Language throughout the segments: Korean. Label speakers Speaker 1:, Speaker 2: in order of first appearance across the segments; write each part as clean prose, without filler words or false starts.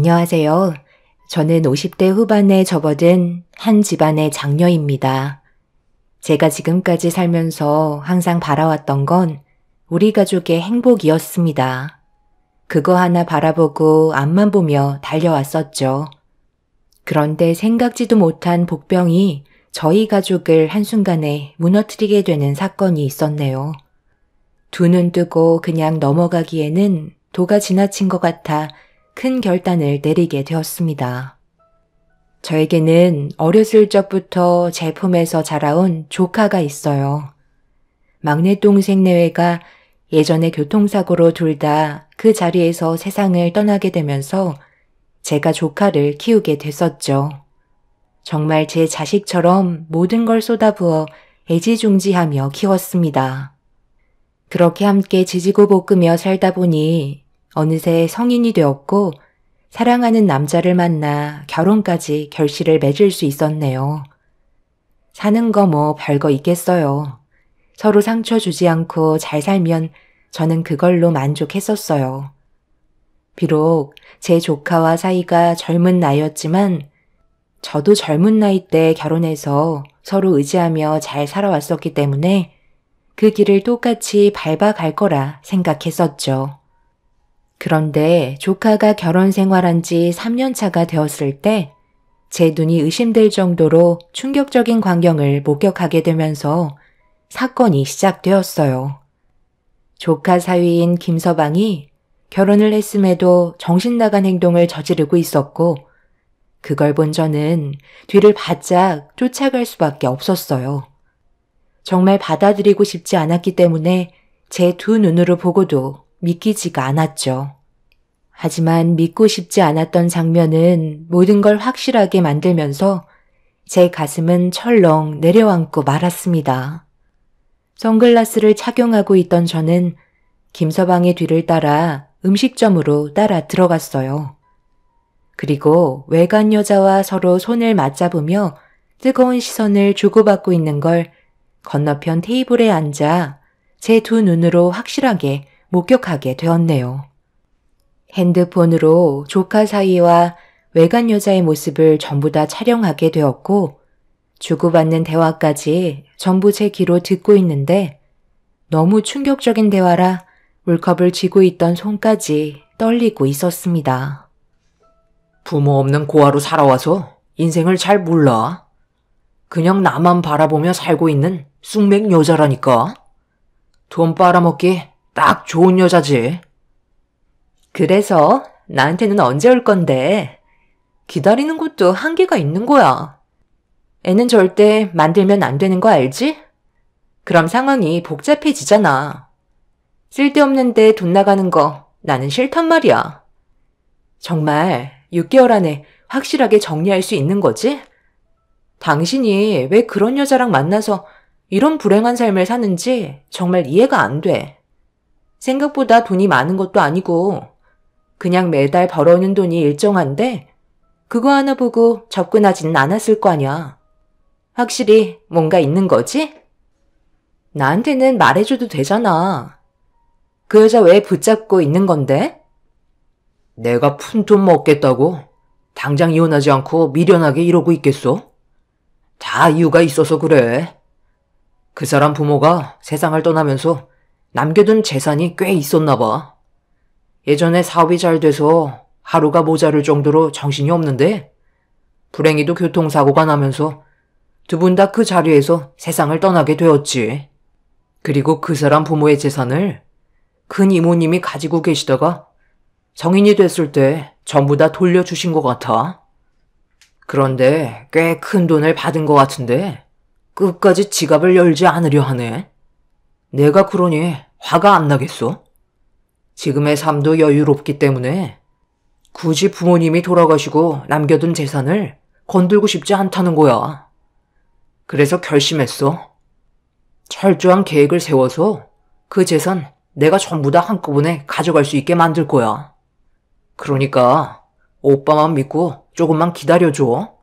Speaker 1: 안녕하세요. 저는 50대 후반에 접어든 한 집안의 장녀입니다. 제가 지금까지 살면서 항상 바라왔던 건 우리 가족의 행복이었습니다. 그거 하나 바라보고 앞만 보며 달려왔었죠. 그런데 생각지도 못한 복병이 저희 가족을 한순간에 무너뜨리게 되는 사건이 있었네요. 두 눈 뜨고 그냥 넘어가기에는 도가 지나친 것 같아 큰 결단을 내리게 되었습니다. 저에게는 어렸을 적부터 제 품에서 자라온 조카가 있어요. 막내 동생 내외가 예전에 교통사고로 둘 다 그 자리에서 세상을 떠나게 되면서 제가 조카를 키우게 됐었죠. 정말 제 자식처럼 모든 걸 쏟아부어 애지중지하며 키웠습니다. 그렇게 함께 지지고 볶으며 살다 보니 어느새 성인이 되었고 사랑하는 남자를 만나 결혼까지 결실을 맺을 수 있었네요. 사는 거 뭐 별거 있겠어요. 서로 상처 주지 않고 잘 살면 저는 그걸로 만족했었어요. 비록 제 조카와 사이가 젊은 나이였지만 저도 젊은 나이 때 결혼해서 서로 의지하며 잘 살아왔었기 때문에 그 길을 똑같이 밟아갈 거라 생각했었죠. 그런데 조카가 결혼 생활한 지 3년 차가 되었을 때 제 눈이 의심될 정도로 충격적인 광경을 목격하게 되면서 사건이 시작되었어요. 조카 사위인 김서방이 결혼을 했음에도 정신나간 행동을 저지르고 있었고 그걸 본 저는 뒤를 바짝 쫓아갈 수밖에 없었어요. 정말 받아들이고 싶지 않았기 때문에 제 두 눈으로 보고도 믿기지가 않았죠. 하지만 믿고 싶지 않았던 장면은 모든 걸 확실하게 만들면서 제 가슴은 철렁 내려앉고 말았습니다. 선글라스를 착용하고 있던 저는 김서방의 뒤를 따라 음식점으로 따라 들어갔어요. 그리고 외간 여자와 서로 손을 맞잡으며 뜨거운 시선을 주고받고 있는 걸 건너편 테이블에 앉아 제 두 눈으로 확실하게 목격하게 되었네요. 핸드폰으로 조카 사이와 외간 여자의 모습을 전부 다 촬영하게 되었고 주고받는 대화까지 전부 제 귀로 듣고 있는데 너무 충격적인 대화라 물컵을 쥐고 있던 손까지 떨리고 있었습니다.
Speaker 2: 부모 없는 고아로 살아와서 인생을 잘 몰라. 그냥 나만 바라보며 살고 있는 쑥맥 여자라니까. 돈 빨아먹기 딱 좋은 여자지.
Speaker 1: 그래서 나한테는 언제 올 건데? 기다리는 것도 한계가 있는 거야. 애는 절대 만들면 안 되는 거 알지? 그럼 상황이 복잡해지잖아. 쓸데없는데 돈 나가는 거 나는 싫단 말이야. 정말 6개월 안에 확실하게 정리할 수 있는 거지? 당신이 왜 그런 여자랑 만나서 이런 불행한 삶을 사는지 정말 이해가 안 돼. 생각보다 돈이 많은 것도 아니고 그냥 매달 벌어오는 돈이 일정한데 그거 하나 보고 접근하지는 않았을 거 아니야. 확실히 뭔가 있는 거지? 나한테는 말해줘도 되잖아. 그 여자 왜 붙잡고 있는 건데?
Speaker 2: 내가 푼돈 먹겠다고 당장 이혼하지 않고 미련하게 이러고 있겠어? 다 이유가 있어서 그래. 그 사람 부모가 세상을 떠나면서 남겨둔 재산이 꽤 있었나 봐. 예전에 사업이 잘 돼서 하루가 모자랄 정도로 정신이 없는데 불행히도 교통사고가 나면서 두 분 다 그 자리에서 세상을 떠나게 되었지. 그리고 그 사람 부모의 재산을 큰 이모님이 가지고 계시다가 성인이 됐을 때 전부 다 돌려주신 것 같아. 그런데 꽤 큰 돈을 받은 것 같은데 끝까지 지갑을 열지 않으려 하네. 내가 그러니 화가 안 나겠어? 지금의 삶도 여유롭기 때문에 굳이 부모님이 돌아가시고 남겨둔 재산을 건들고 싶지 않다는 거야. 그래서 결심했어. 철저한 계획을 세워서 그 재산 내가 전부 다 한꺼번에 가져갈 수 있게 만들 거야. 그러니까 오빠만 믿고 조금만 기다려줘.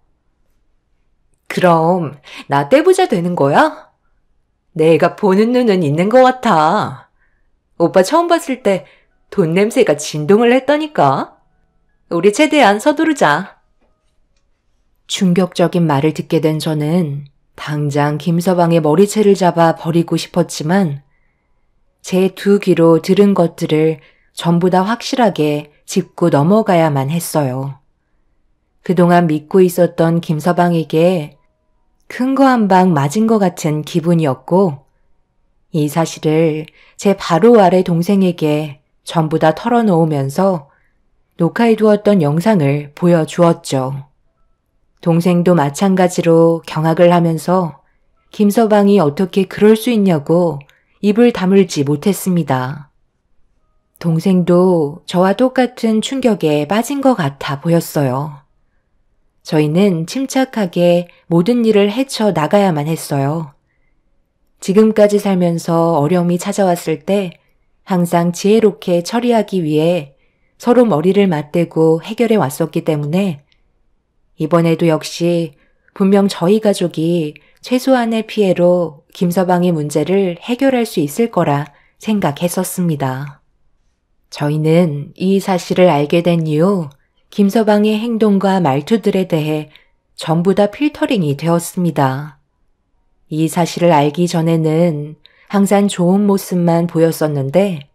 Speaker 1: 그럼 나 떼부자 되는 거야? 내가 보는 눈은 있는 것 같아. 오빠 처음 봤을 때 돈 냄새가 진동을 했다니까. 우리 최대한 서두르자. 충격적인 말을 듣게 된 저는 당장 김서방의 머리채를 잡아 버리고 싶었지만 제 두 귀로 들은 것들을 전부 다 확실하게 짚고 넘어가야만 했어요. 그동안 믿고 있었던 김서방에게 큰 거 한 방 맞은 것 같은 기분이었고 이 사실을 제 바로 아래 동생에게 전부 다 털어놓으면서 녹화해두었던 영상을 보여주었죠. 동생도 마찬가지로 경악을 하면서 김서방이 어떻게 그럴 수 있냐고 입을 다물지 못했습니다. 동생도 저와 똑같은 충격에 빠진 것 같아 보였어요. 저희는 침착하게 모든 일을 헤쳐 나가야만 했어요. 지금까지 살면서 어려움이 찾아왔을 때 항상 지혜롭게 처리하기 위해 서로 머리를 맞대고 해결해 왔었기 때문에 이번에도 역시 분명 저희 가족이 최소한의 피해로 김서방의 문제를 해결할 수 있을 거라 생각했었습니다. 저희는 이 사실을 알게 된 이후 김서방의 행동과 말투들에 대해 전부 다 필터링이 되었습니다. 이 사실을 알기 전에는 항상 좋은 모습만 보였었는데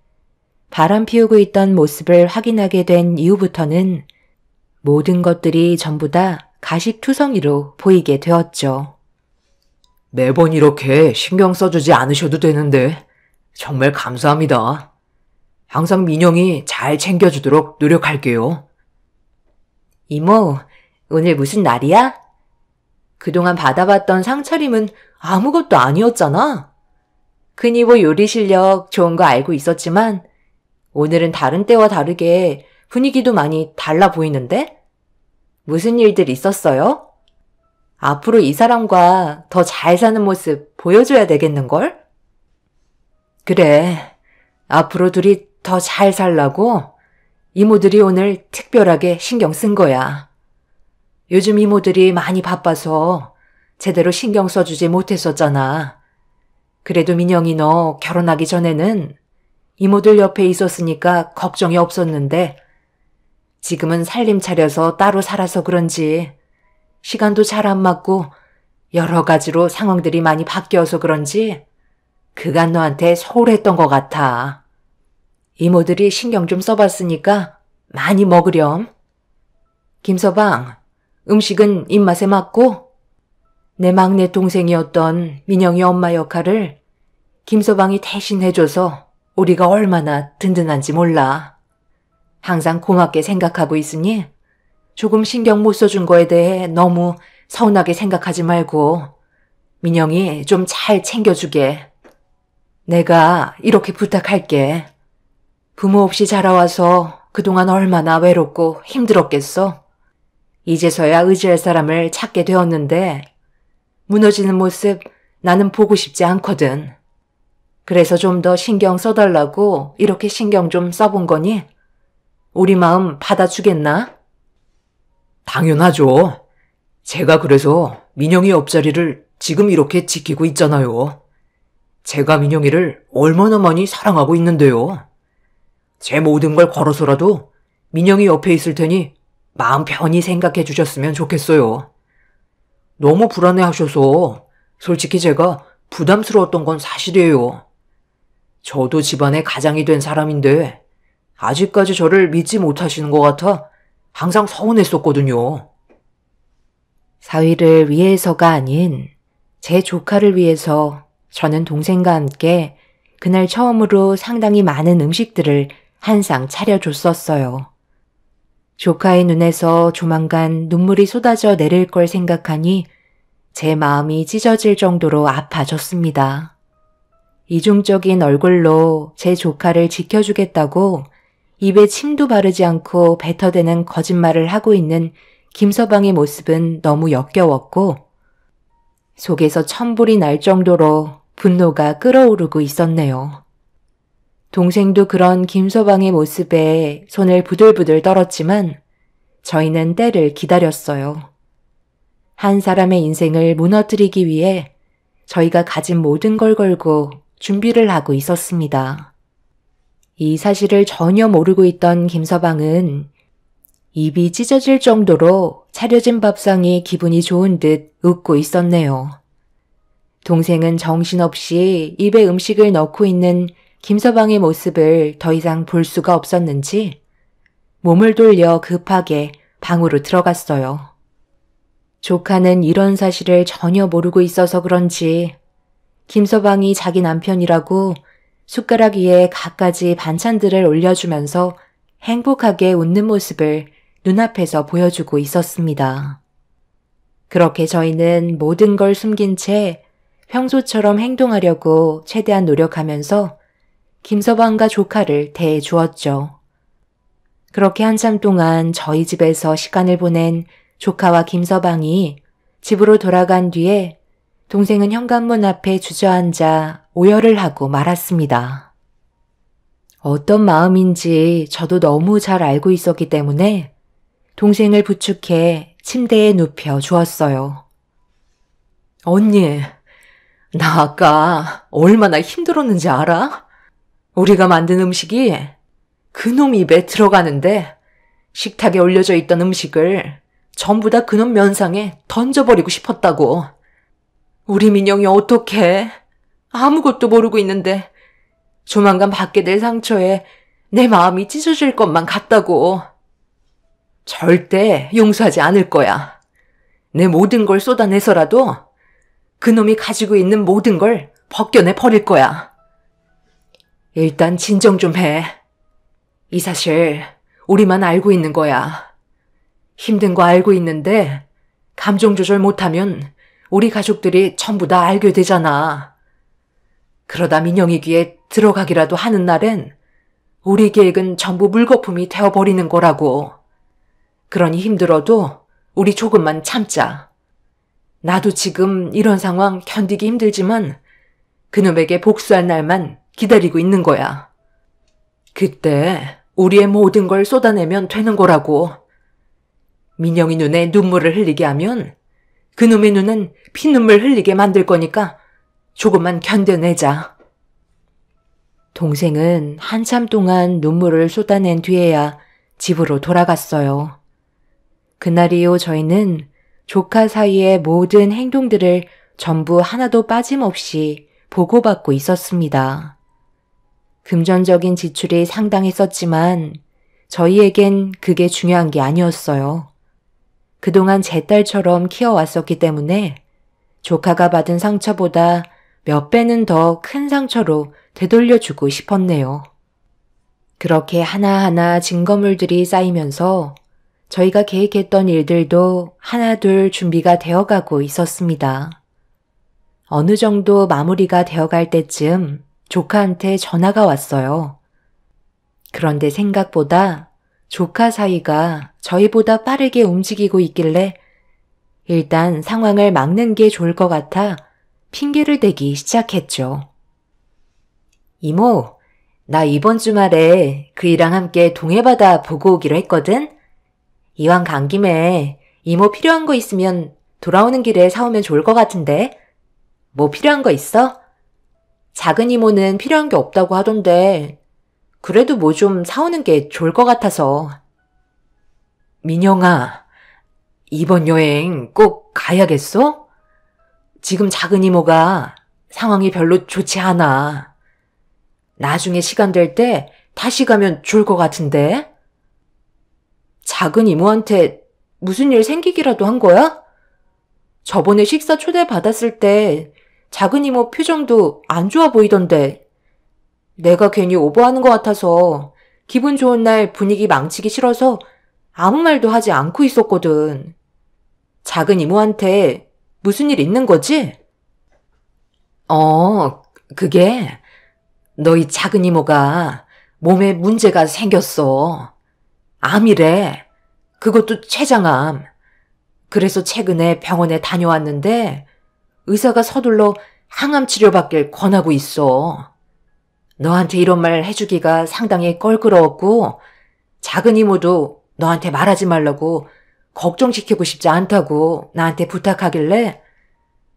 Speaker 1: 바람 피우고 있던 모습을 확인하게 된 이후부터는 모든 것들이 전부 다 가식투성이로 보이게 되었죠.
Speaker 2: 매번 이렇게 신경 써주지 않으셔도 되는데 정말 감사합니다. 항상 민영이 잘 챙겨주도록 노력할게요.
Speaker 1: 이모, 오늘 무슨 날이야? 그동안 받아봤던 상차림은 아무것도 아니었잖아. 흔히 뭐 요리 실력 좋은 거 알고 있었지만 오늘은 다른 때와 다르게 분위기도 많이 달라 보이는데? 무슨 일들 있었어요? 앞으로 이 사람과 더 잘 사는 모습 보여줘야 되겠는걸? 그래, 앞으로 둘이 더 잘 살라고 이모들이 오늘 특별하게 신경 쓴 거야. 요즘 이모들이 많이 바빠서 제대로 신경 써주지 못했었잖아. 그래도 민영이 너 결혼하기 전에는 이모들 옆에 있었으니까 걱정이 없었는데 지금은 살림 차려서 따로 살아서 그런지 시간도 잘 안 맞고 여러 가지로 상황들이 많이 바뀌어서 그런지 그간 너한테 소홀했던 것 같아. 이모들이 신경 좀 써봤으니까 많이 먹으렴. 김서방, 음식은 입맛에 맞고 내 막내 동생이었던 민영이 엄마 역할을 김서방이 대신 해줘서 우리가 얼마나 든든한지 몰라. 항상 고맙게 생각하고 있으니 조금 신경 못 써준 거에 대해 너무 서운하게 생각하지 말고 민영이 좀 잘 챙겨주게. 내가 이렇게 부탁할게. 부모 없이 자라와서 그동안 얼마나 외롭고 힘들었겠어. 이제서야 의지할 사람을 찾게 되었는데 무너지는 모습 나는 보고 싶지 않거든. 그래서 좀 더 신경 써달라고 이렇게 신경 좀 써본 거니 우리 마음 받아주겠나?
Speaker 2: 당연하죠. 제가 그래서 민영이 옆자리를 지금 이렇게 지키고 있잖아요. 제가 민영이를 얼마나 많이 사랑하고 있는데요. 제 모든 걸 걸어서라도 민영이 옆에 있을 테니 마음 편히 생각해 주셨으면 좋겠어요. 너무 불안해하셔서 솔직히 제가 부담스러웠던 건 사실이에요. 저도 집안의 가장이 된 사람인데 아직까지 저를 믿지 못하시는 것 같아 항상 서운했었거든요.
Speaker 1: 사위를 위해서가 아닌 제 조카를 위해서 저는 동생과 함께 그날 처음으로 상당히 많은 음식들을 한 상 차려줬었어요. 조카의 눈에서 조만간 눈물이 쏟아져 내릴 걸 생각하니 제 마음이 찢어질 정도로 아파졌습니다. 이중적인 얼굴로 제 조카를 지켜주겠다고 입에 침도 바르지 않고 뱉어대는 거짓말을 하고 있는 김서방의 모습은 너무 역겨웠고 속에서 천불이 날 정도로 분노가 끓어오르고 있었네요. 동생도 그런 김서방의 모습에 손을 부들부들 떨었지만 저희는 때를 기다렸어요. 한 사람의 인생을 무너뜨리기 위해 저희가 가진 모든 걸 걸고 준비를 하고 있었습니다. 이 사실을 전혀 모르고 있던 김서방은 입이 찢어질 정도로 차려진 밥상이 기분이 좋은 듯 웃고 있었네요. 동생은 정신없이 입에 음식을 넣고 있는 김서방의 모습을 더 이상 볼 수가 없었는지 몸을 돌려 급하게 방으로 들어갔어요. 조카는 이런 사실을 전혀 모르고 있어서 그런지 김서방이 자기 남편이라고 숟가락 위에 갖가지 반찬들을 올려주면서 행복하게 웃는 모습을 눈앞에서 보여주고 있었습니다. 그렇게 저희는 모든 걸 숨긴 채 평소처럼 행동하려고 최대한 노력하면서 김서방과 조카를 대해 주었죠. 그렇게 한참 동안 저희 집에서 시간을 보낸 조카와 김서방이 집으로 돌아간 뒤에 동생은 현관문 앞에 주저앉아 오열을 하고 말았습니다. 어떤 마음인지 저도 너무 잘 알고 있었기 때문에 동생을 부축해 침대에 눕혀 주었어요.
Speaker 2: 언니, 나 아까 얼마나 힘들었는지 알아? 우리가 만든 음식이 그놈 입에 들어가는데 식탁에 올려져 있던 음식을 전부 다 그놈 면상에 던져버리고 싶었다고. 우리 민영이 어떡해? 아무것도 모르고 있는데 조만간 받게 될 상처에 내 마음이 찢어질 것만 같다고. 절대 용서하지 않을 거야. 내 모든 걸 쏟아내서라도 그놈이 가지고 있는 모든 걸 벗겨내 버릴 거야. 일단 진정 좀 해. 이 사실 우리만 알고 있는 거야. 힘든 거 알고 있는데 감정 조절 못하면 우리 가족들이 전부 다 알게 되잖아. 그러다 민영이 귀에 들어가기라도 하는 날엔 우리 계획은 전부 물거품이 되어버리는 거라고. 그러니 힘들어도 우리 조금만 참자. 나도 지금 이런 상황 견디기 힘들지만 그놈에게 복수할 날만 기다리고 있는 거야. 그때 우리의 모든 걸 쏟아내면 되는 거라고. 민영이 눈에 눈물을 흘리게 하면 그놈의 눈은 피눈물 흘리게 만들 거니까 조금만 견뎌내자.
Speaker 1: 동생은 한참 동안 눈물을 쏟아낸 뒤에야 집으로 돌아갔어요. 그날 이후 저희는 조카 사이의 모든 행동들을 전부 하나도 빠짐없이 보고받고 있었습니다. 금전적인 지출이 상당했었지만 저희에겐 그게 중요한 게 아니었어요. 그동안 제 딸처럼 키워왔었기 때문에 조카가 받은 상처보다 몇 배는 더 큰 상처로 되돌려주고 싶었네요. 그렇게 하나하나 증거물들이 쌓이면서 저희가 계획했던 일들도 하나둘 준비가 되어가고 있었습니다. 어느 정도 마무리가 되어갈 때쯤 조카한테 전화가 왔어요. 그런데 생각보다 조카 사이가 저희보다 빠르게 움직이고 있길래 일단 상황을 막는 게 좋을 것 같아 핑계를 대기 시작했죠. 이모, 나 이번 주말에 그이랑 함께 동해바다 보고 오기로 했거든? 이왕 간 김에 이모 필요한 거 있으면 돌아오는 길에 사오면 좋을 것 같은데. 뭐 필요한 거 있어? 작은 이모는 필요한 게 없다고 하던데 그래도 뭐 좀 사오는 게 좋을 것 같아서. 민영아, 이번 여행 꼭 가야겠어? 지금 작은 이모가 상황이 별로 좋지 않아. 나중에 시간 될 때 다시 가면 좋을 것 같은데. 작은 이모한테 무슨 일 생기기라도 한 거야? 저번에 식사 초대 받았을 때 작은 이모 표정도 안 좋아 보이던데. 내가 괜히 오버하는 것 같아서 기분 좋은 날 분위기 망치기 싫어서 아무 말도 하지 않고 있었거든. 작은 이모한테 무슨 일 있는 거지? 그게 너희 작은 이모가 몸에 문제가 생겼어. 암이래. 그것도 췌장암. 그래서 최근에 병원에 다녀왔는데 의사가 서둘러 항암 치료받길 권하고 있어. 너한테 이런 말 해주기가 상당히 껄끄러웠고 작은 이모도 너한테 말하지 말라고 걱정시키고 싶지 않다고 나한테 부탁하길래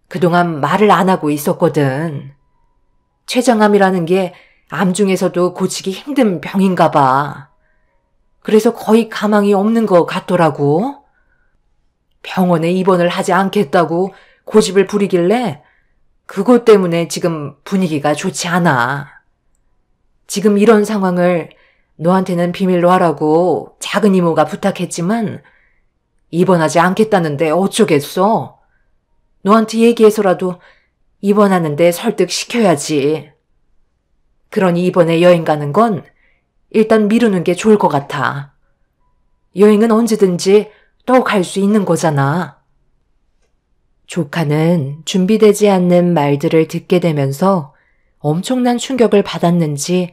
Speaker 1: 그동안 말을 안 하고 있었거든. 췌장암이라는 게 암 중에서도 고치기 힘든 병인가 봐.
Speaker 2: 그래서 거의 가망이 없는 것 같더라고. 병원에 입원을 하지 않겠다고 고집을 부리길래 그것 때문에 지금 분위기가 좋지 않아. 지금 이런 상황을 너한테는 비밀로 하라고 작은 이모가 부탁했지만 입원하지 않겠다는데 어쩌겠어. 너한테 얘기해서라도 입원하는데 설득시켜야지. 그러니 이번에 여행 가는 건 일단 미루는 게 좋을 것 같아. 여행은 언제든지 또 갈 수 있는 거잖아. 조카는 준비되지 않는 말들을 듣게 되면서 엄청난 충격을 받았는지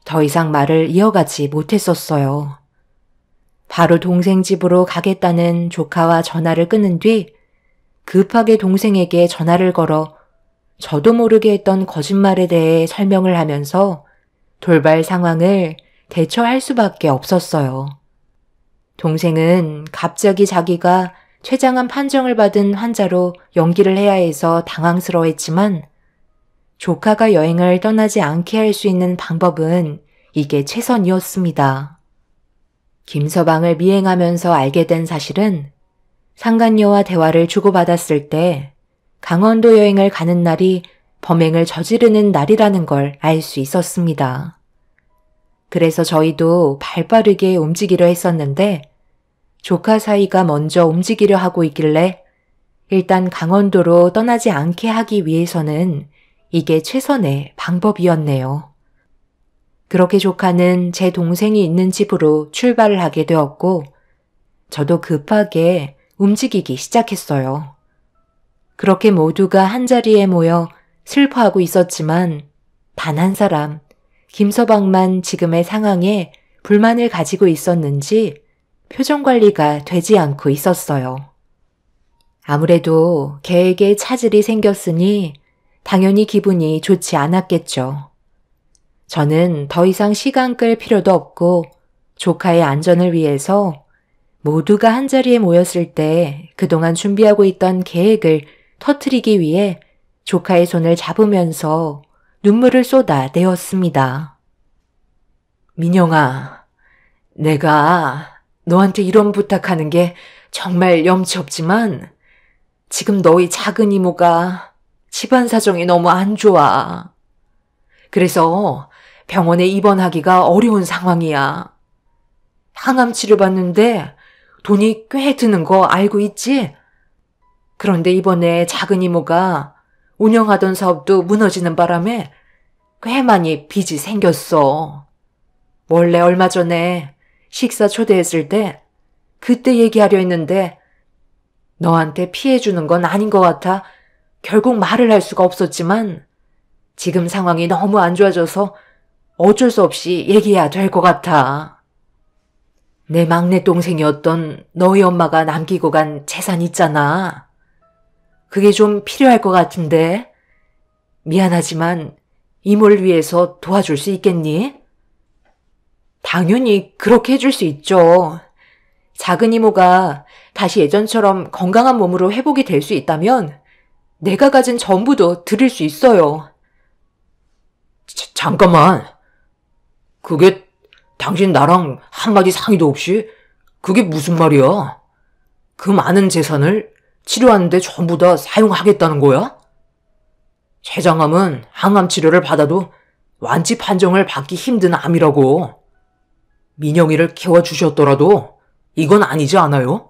Speaker 2: 더 이상 말을 이어가지 못했었어요. 바로 동생 집으로 가겠다는 조카와 전화를 끊은 뒤 급하게 동생에게 전화를 걸어 저도 모르게 했던 거짓말에 대해 설명을 하면서 돌발 상황을 대처할 수밖에 없었어요. 동생은 갑자기 자기가 췌장암 판정을 받은 환자로 연기를 해야 해서 당황스러워했지만 조카가 여행을 떠나지 않게 할 수 있는 방법은 이게 최선이었습니다. 김서방을 미행하면서 알게 된 사실은 상간녀와 대화를 주고받았을 때 강원도 여행을 가는 날이 범행을 저지르는 날이라는 걸 알 수 있었습니다. 그래서 저희도 발빠르게 움직이려 했었는데 조카 사이가 먼저 움직이려 하고 있길래 일단 강원도로 떠나지 않게 하기 위해서는 이게 최선의 방법이었네요. 그렇게 조카는 제 동생이 있는 집으로 출발을 하게 되었고 저도 급하게 움직이기 시작했어요. 그렇게 모두가 한자리에 모여 슬퍼하고 있었지만 단 한 사람, 김서방만 지금의 상황에 불만을 가지고 있었는지 표정 관리가 되지 않고 있었어요. 아무래도 계획에 차질이 생겼으니 당연히 기분이 좋지 않았겠죠. 저는 더 이상 시간 끌 필요도 없고 조카의 안전을 위해서 모두가 한자리에 모였을 때 그동안 준비하고 있던 계획을 터뜨리기 위해 조카의 손을 잡으면서 눈물을 쏟아내었습니다. 민영아, 내가 너한테 이런 부탁하는 게 정말 염치 없지만 지금 너희 작은 이모가 집안 사정이 너무 안 좋아. 그래서 병원에 입원하기가 어려운 상황이야. 항암 치료 받는데 돈이 꽤 드는 거 알고 있지? 그런데 이번에 작은 이모가 운영하던 사업도 무너지는 바람에 꽤 많이 빚이 생겼어. 원래 얼마 전에 식사 초대했을 때 그때 얘기하려 했는데 너한테 피해 주는 건 아닌 것 같아 결국 말을 할 수가 없었지만 지금 상황이 너무 안 좋아져서 어쩔 수 없이 얘기해야 될 것 같아. 내 막내 동생이었던 너희 엄마가 남기고 간 재산 있잖아. 그게 좀 필요할 것 같은데 미안하지만 이모를 위해서 도와줄 수 있겠니? 당연히 그렇게 해줄 수 있죠. 작은 이모가 다시 예전처럼 건강한 몸으로 회복이 될 수 있다면 내가 가진 전부도 드릴 수 있어요. 잠깐만. 그게 당신 나랑 한마디 상의도 없이 그게 무슨 말이야? 그 많은 재산을 치료하는데 전부 다 사용하겠다는 거야? 췌장암은 항암 치료를 받아도 완치 판정을 받기 힘든 암이라고. 민영이를 키워주셨더라도 이건 아니지 않아요?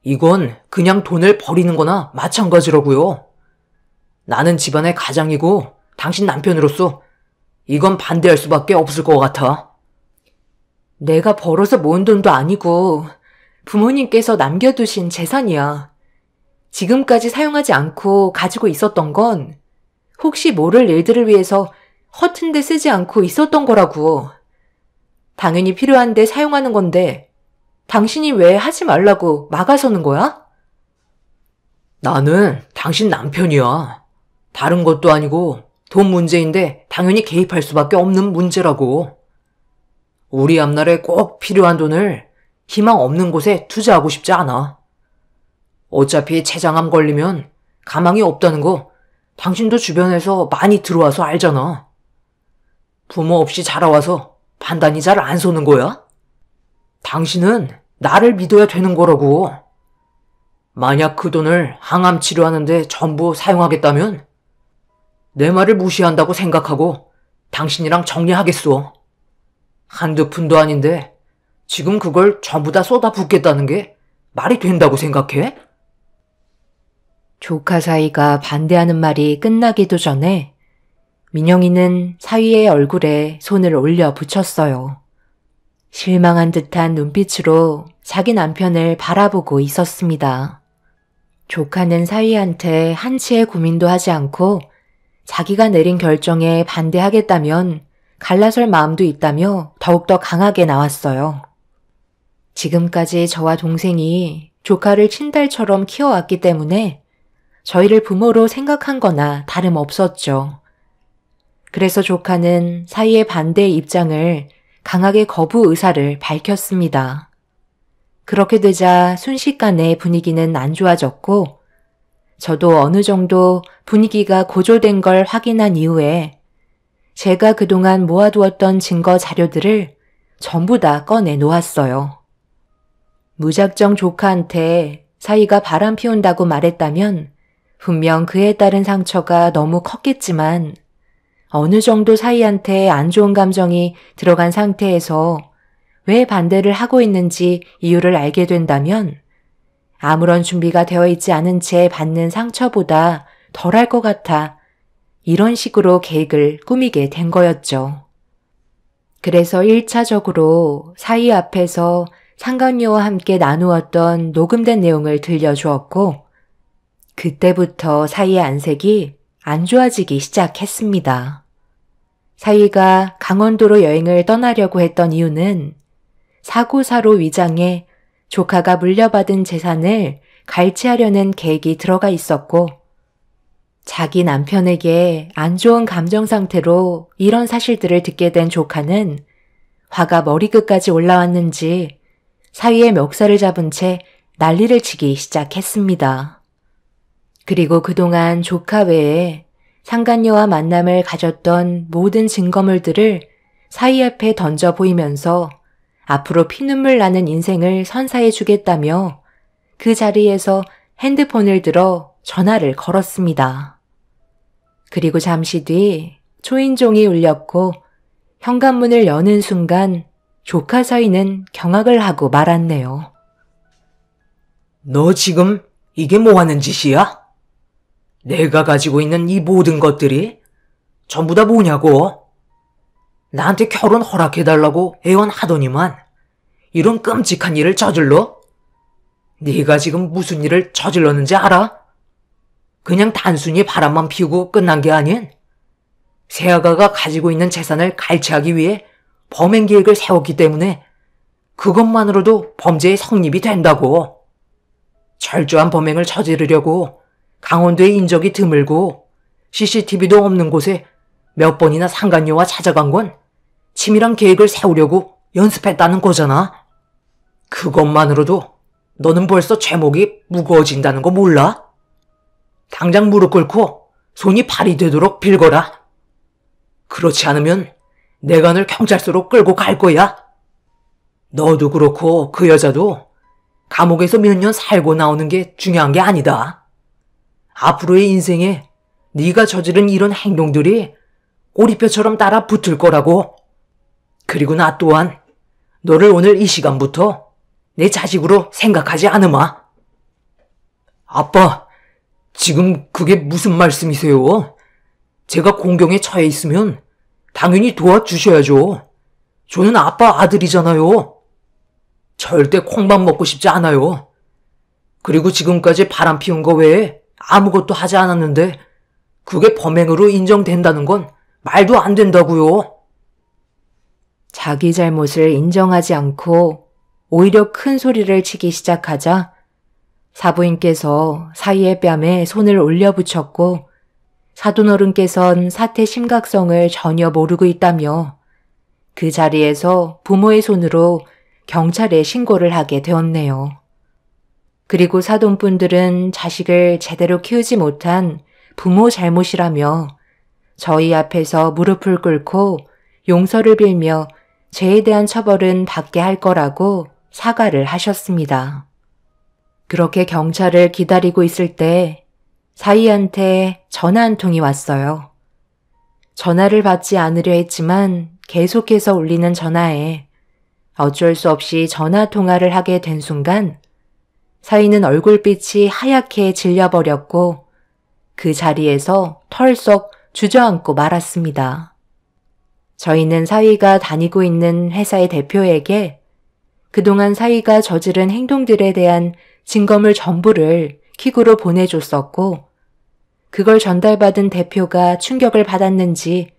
Speaker 2: 이건 그냥 돈을 버리는 거나 마찬가지라고요. 나는 집안의 가장이고 당신 남편으로서 이건 반대할 수밖에 없을 것 같아. 내가 벌어서 모은 돈도 아니고 부모님께서 남겨두신 재산이야. 지금까지 사용하지 않고 가지고 있었던 건 혹시 모를 일들을 위해서 허튼 데 쓰지 않고 있었던 거라고. 당연히 필요한데 사용하는 건데 당신이 왜 하지 말라고 막아서는 거야? 나는 당신 남편이야. 다른 것도 아니고 돈 문제인데 당연히 개입할 수밖에 없는 문제라고. 우리 앞날에 꼭 필요한 돈을 희망 없는 곳에 투자하고 싶지 않아. 어차피 췌장암 걸리면 가망이 없다는 거 당신도 주변에서 많이 들어와서 알잖아. 부모 없이 자라와서 판단이 잘 안 서는 거야? 당신은 나를 믿어야 되는 거라고. 만약 그 돈을 항암 치료하는데 전부 사용하겠다면 내 말을 무시한다고 생각하고 당신이랑 정리하겠소. 한두 푼도 아닌데 지금 그걸 전부 다 쏟아붓겠다는 게 말이 된다고 생각해?
Speaker 1: 조카 사위가 반대하는 말이 끝나기도 전에 민영이는 사위의 얼굴에 손을 올려 붙였어요. 실망한 듯한 눈빛으로 자기 남편을 바라보고 있었습니다. 조카는 사위한테 한치의 고민도 하지 않고 자기가 내린 결정에 반대하겠다면 갈라설 마음도 있다며 더욱더 강하게 나왔어요. 지금까지 저와 동생이 조카를 친딸처럼 키워왔기 때문에 저희를 부모로 생각한 거나 다름없었죠. 그래서 조카는 사위의 반대 입장을 강하게 거부 의사를 밝혔습니다. 그렇게 되자 순식간에 분위기는 안 좋아졌고 저도 어느 정도 분위기가 고조된 걸 확인한 이후에 제가 그동안 모아두었던 증거 자료들을 전부 다 꺼내 놓았어요. 무작정 조카한테 사위가 바람 피운다고 말했다면 분명 그에 따른 상처가 너무 컸겠지만 어느 정도 사위한테 안 좋은 감정이 들어간 상태에서 왜 반대를 하고 있는지 이유를 알게 된다면 아무런 준비가 되어 있지 않은 채 받는 상처보다 덜할 것 같아 이런 식으로 계획을 꾸미게 된 거였죠. 그래서 1차적으로 사위 앞에서 상간녀와 함께 나누었던 녹음된 내용을 들려주었고 그때부터 사위의 안색이 안 좋아지기 시작했습니다. 사위가 강원도로 여행을 떠나려고 했던 이유는 사고사로 위장해 조카가 물려받은 재산을 갈취하려는 계획이 들어가 있었고 자기 남편에게 안 좋은 감정 상태로 이런 사실들을 듣게 된 조카는 화가 머리끝까지 올라왔는지 사위의 멱살을 잡은 채 난리를 치기 시작했습니다. 그리고 그동안 조카 외에 상간녀와 만남을 가졌던 모든 증거물들을 사위 앞에 던져 보이면서 앞으로 피눈물 나는 인생을 선사해 주겠다며 그 자리에서 핸드폰을 들어 전화를 걸었습니다. 그리고 잠시 뒤 초인종이 울렸고 현관문을 여는 순간 조카 사위는 경악을 하고 말았네요.
Speaker 2: 너 지금 이게 뭐 하는 짓이야? 내가 가지고 있는 이 모든 것들이 전부 다 뭐냐고? 나한테 결혼 허락해달라고 애원하더니만 이런 끔찍한 일을 저질러? 네가 지금 무슨 일을 저질렀는지 알아? 그냥 단순히 바람만 피우고 끝난 게 아닌 새아가가 가지고 있는 재산을 갈취하기 위해 범행 계획을 세웠기 때문에 그것만으로도 범죄의 성립이 된다고. 철저한 범행을 저지르려고 강원도에 인적이 드물고 CCTV도 없는 곳에 몇 번이나 상간녀와 찾아간 건 치밀한 계획을 세우려고 연습했다는 거잖아. 그것만으로도 너는 벌써 죄목이 무거워진다는 거 몰라? 당장 무릎 꿇고 손이 발이 되도록 빌거라. 그렇지 않으면 내가 널 경찰서로 끌고 갈 거야. 너도 그렇고 그 여자도 감옥에서 몇 년 살고 나오는 게 중요한 게 아니다. 앞으로의 인생에 네가 저지른 이런 행동들이 꼬리뼈처럼 따라 붙을 거라고. 그리고 나 또한 너를 오늘 이 시간부터 내 자식으로 생각하지 않으마. 아빠, 지금 그게 무슨 말씀이세요? 제가 공경에 처해 있으면 당연히 도와주셔야죠. 저는 아빠 아들이잖아요. 절대 콩밥 먹고 싶지 않아요. 그리고 지금까지 바람 피운 거 외에 아무것도 하지 않았는데 그게 범행으로 인정된다는 건 말도 안 된다고요.
Speaker 1: 자기 잘못을 인정하지 않고 오히려 큰 소리를 치기 시작하자 사부인께서 사위의 뺨에 손을 올려붙였고 사돈어른께선 사태 심각성을 전혀 모르고 있다며 그 자리에서 부모의 손으로 경찰에 신고를 하게 되었네요. 그리고 사돈분들은 자식을 제대로 키우지 못한 부모 잘못이라며 저희 앞에서 무릎을 꿇고 용서를 빌며 죄에 대한 처벌은 받게 할 거라고 사과를 하셨습니다. 그렇게 경찰을 기다리고 있을 때 사위한테 전화 한 통이 왔어요. 전화를 받지 않으려 했지만 계속해서 울리는 전화에 어쩔 수 없이 전화 통화를 하게 된 순간 사위는 얼굴빛이 하얗게 질려버렸고 그 자리에서 털썩 주저앉고 말았습니다. 저희는 사위가 다니고 있는 회사의 대표에게 그동안 사위가 저지른 행동들에 대한 증거물 전부를 퀵으로 보내줬었고 그걸 전달받은 대표가 충격을 받았는지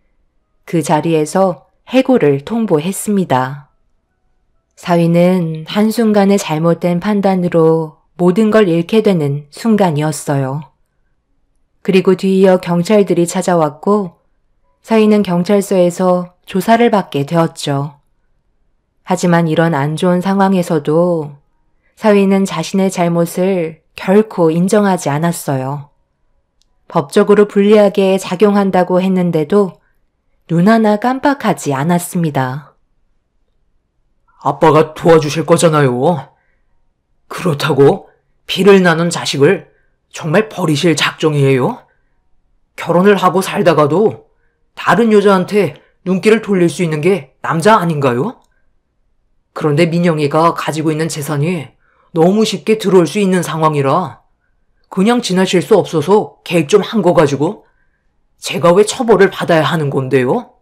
Speaker 1: 그 자리에서 해고를 통보했습니다. 사위는 한순간의 잘못된 판단으로 모든 걸 잃게 되는 순간이었어요. 그리고 뒤이어 경찰들이 찾아왔고 사위는 경찰서에서 조사를 받게 되었죠. 하지만 이런 안 좋은 상황에서도 사위는 자신의 잘못을 결코 인정하지 않았어요. 법적으로 불리하게 작용한다고 했는데도 눈 하나 깜빡하지 않았습니다.
Speaker 2: 아빠가 도와주실 거잖아요. 그렇다고 피를 나눈 자식을 정말 버리실 작정이에요? 결혼을 하고 살다가도 다른 여자한테 눈길을 돌릴 수 있는 게 남자 아닌가요? 그런데 민영이가 가지고 있는 재산이 너무 쉽게 들어올 수 있는 상황이라 그냥 지나칠 수 없어서 계획 좀 한 거 가지고 제가 왜 처벌을 받아야 하는 건데요?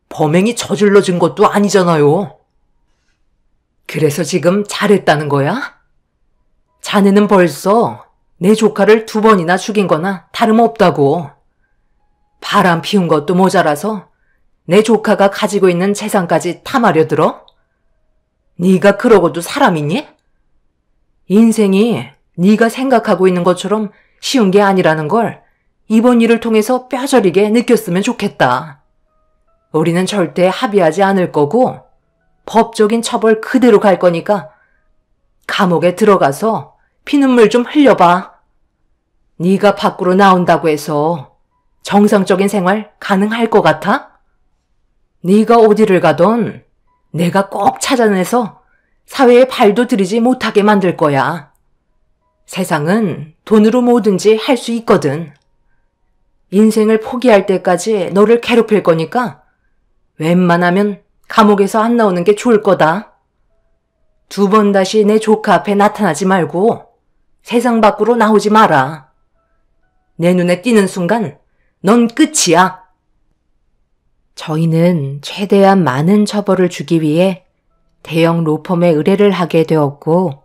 Speaker 2: 범행이 저질러진 것도 아니잖아요. 그래서 지금 잘했다는 거야? 자네는 벌써 내 조카를 2번이나 죽인 거나 다름없다고. 바람 피운 것도 모자라서 내 조카가 가지고 있는 재산까지 탐하려 들어? 네가 그러고도 사람이니? 인생이 네가 생각하고 있는 것처럼 쉬운 게 아니라는 걸 이번 일을 통해서 뼈저리게 느꼈으면 좋겠다. 우리는 절대 합의하지 않을 거고 법적인 처벌 그대로 갈 거니까 감옥에 들어가서 피눈물 좀 흘려봐. 네가 밖으로 나온다고 해서 정상적인 생활 가능할 것 같아? 네가 어디를 가던 내가 꼭 찾아내서 사회에 발도 들이지 못하게 만들 거야. 세상은 돈으로 뭐든지 할 수 있거든. 인생을 포기할 때까지 너를 괴롭힐 거니까 웬만하면 감옥에서 안 나오는 게 좋을 거다. 2번 다시 내 조카 앞에 나타나지 말고 세상 밖으로 나오지 마라. 내 눈에 띄는 순간 넌 끝이야.
Speaker 1: 저희는 최대한 많은 처벌을 주기 위해 대형 로펌에 의뢰를 하게 되었고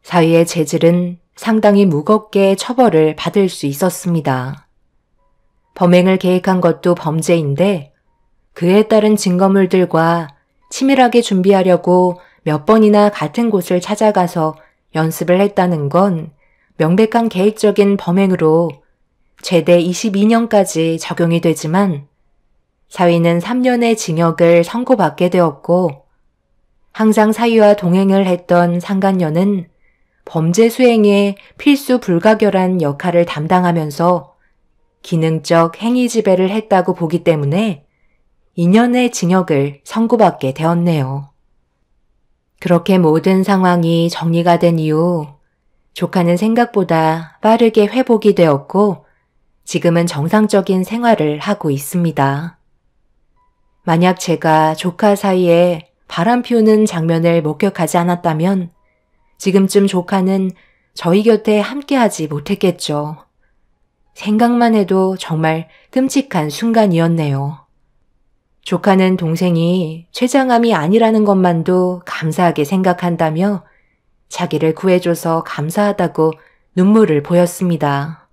Speaker 1: 사위의 재질은 상당히 무겁게 처벌을 받을 수 있었습니다. 범행을 계획한 것도 범죄인데 그에 따른 증거물들과 치밀하게 준비하려고 몇 번이나 같은 곳을 찾아가서 연습을 했다는 건 명백한 계획적인 범행으로 최대 22년까지 적용이 되지만 사위는 3년의 징역을 선고받게 되었고 항상 사위와 동행을 했던 상간녀는 범죄 수행에 필수 불가결한 역할을 담당하면서 기능적 행위 지배를 했다고 보기 때문에 2년의 징역을 선고받게 되었네요. 그렇게 모든 상황이 정리가 된 이후 조카는 생각보다 빠르게 회복이 되었고 지금은 정상적인 생활을 하고 있습니다. 만약 제가 조카 사이에 바람 피우는 장면을 목격하지 않았다면 지금쯤 조카는 저희 곁에 함께하지 못했겠죠. 생각만 해도 정말 끔찍한 순간이었네요. 조카는 동생이 췌장암이 아니라는 것만도 감사하게 생각한다며 자기를 구해줘서 감사하다고 눈물을 보였습니다.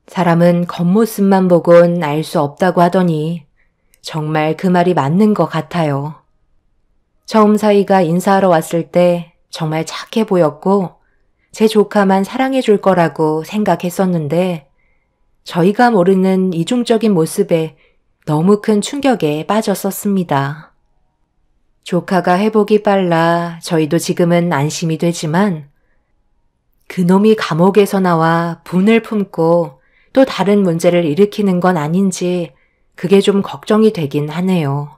Speaker 1: 사람은 겉모습만 보곤 알 수 없다고 하더니 정말 그 말이 맞는 것 같아요. 처음 사위가 인사하러 왔을 때 정말 착해 보였고 제 조카만 사랑해 줄 거라고 생각했었는데 저희가 모르는 이중적인 모습에 너무 큰 충격에 빠졌었습니다. 조카가 회복이 빨라 저희도 지금은 안심이 되지만 그놈이 감옥에서 나와 분을 품고 또 다른 문제를 일으키는 건 아닌지 그게 좀 걱정이 되긴 하네요.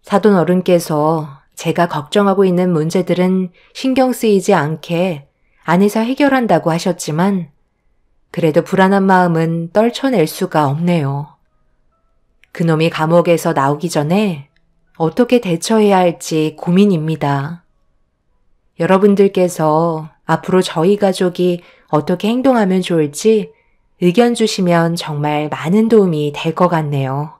Speaker 1: 사돈 어른께서 제가 걱정하고 있는 문제들은 신경 쓰이지 않게 안에서 해결한다고 하셨지만 그래도 불안한 마음은 떨쳐낼 수가 없네요. 그놈이 감옥에서 나오기 전에 어떻게 대처해야 할지 고민입니다. 여러분들께서 앞으로 저희 가족이 어떻게 행동하면 좋을지 의견 주시면 정말 많은 도움이 될 것 같네요.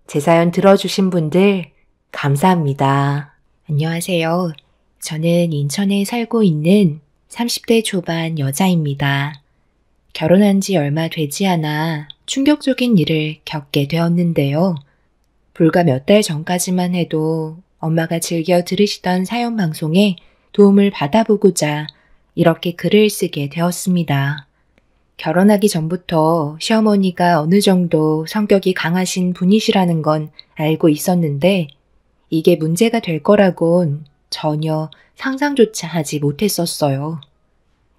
Speaker 1: 제 사연 들어주신 분들 감사합니다. 안녕하세요. 저는 인천에 살고 있는 30대 초반 여자입니다. 결혼한 지 얼마 되지 않아 충격적인 일을 겪게 되었는데요. 불과 몇 달 전까지만 해도 엄마가 즐겨 들으시던 사연 방송에 도움을 받아보고자 이렇게 글을 쓰게 되었습니다. 결혼하기 전부터 시어머니가 어느 정도 성격이 강하신 분이시라는 건 알고 있었는데 이게 문제가 될 거라곤 전혀 상상조차 하지 못했었어요.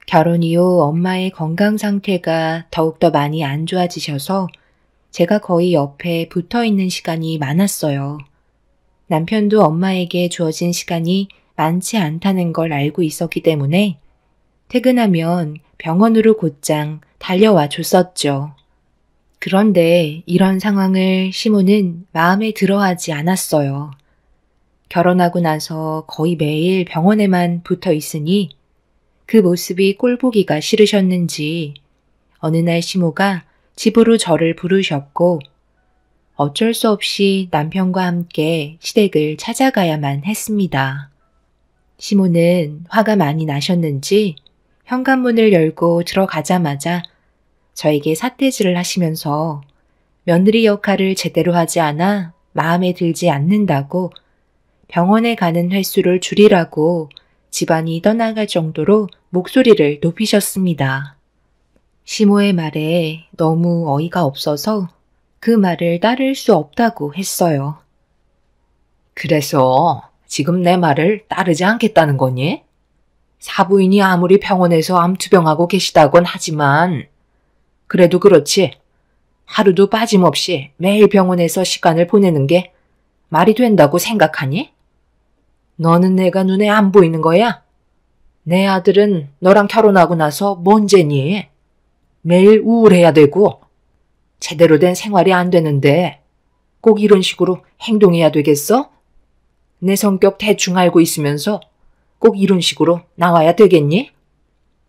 Speaker 1: 결혼 이후 엄마의 건강 상태가 더욱더 많이 안 좋아지셔서 제가 거의 옆에 붙어 있는 시간이 많았어요. 남편도 엄마에게 주어진 시간이 많지 않다는 걸 알고 있었기 때문에 퇴근하면 병원으로 곧장 달려와 줬었죠. 그런데 이런 상황을 시모는 마음에 들어하지 않았어요. 결혼하고 나서 거의 매일 병원에만 붙어 있으니 그 모습이 꼴보기가 싫으셨는지 어느 날 시모가 집으로 저를 부르셨고 어쩔 수 없이 남편과 함께 시댁을 찾아가야만 했습니다. 시모는 화가 많이 나셨는지 현관문을 열고 들어가자마자 저에게 삿대질을 하시면서 며느리 역할을 제대로 하지 않아 마음에 들지 않는다고 병원에 가는 횟수를 줄이라고 집안이 떠나갈 정도로 목소리를 높이셨습니다. 시모의 말에 너무 어이가 없어서 그 말을 따를 수 없다고 했어요.
Speaker 2: 그래서 지금 내 말을 따르지 않겠다는 거니? 사부인이 아무리 병원에서 암투병하고 계시다곤 하지만 그래도 그렇지. 하루도 빠짐없이 매일 병원에서 시간을 보내는 게 말이 된다고 생각하니? 너는 내가 눈에 안 보이는 거야? 내 아들은 너랑 결혼하고 나서 뭔 죄니? 매일 우울해야 되고 제대로 된 생활이 안 되는데 꼭 이런 식으로 행동해야 되겠어? 내 성격 대충 알고 있으면서 꼭 이런 식으로 나와야 되겠니?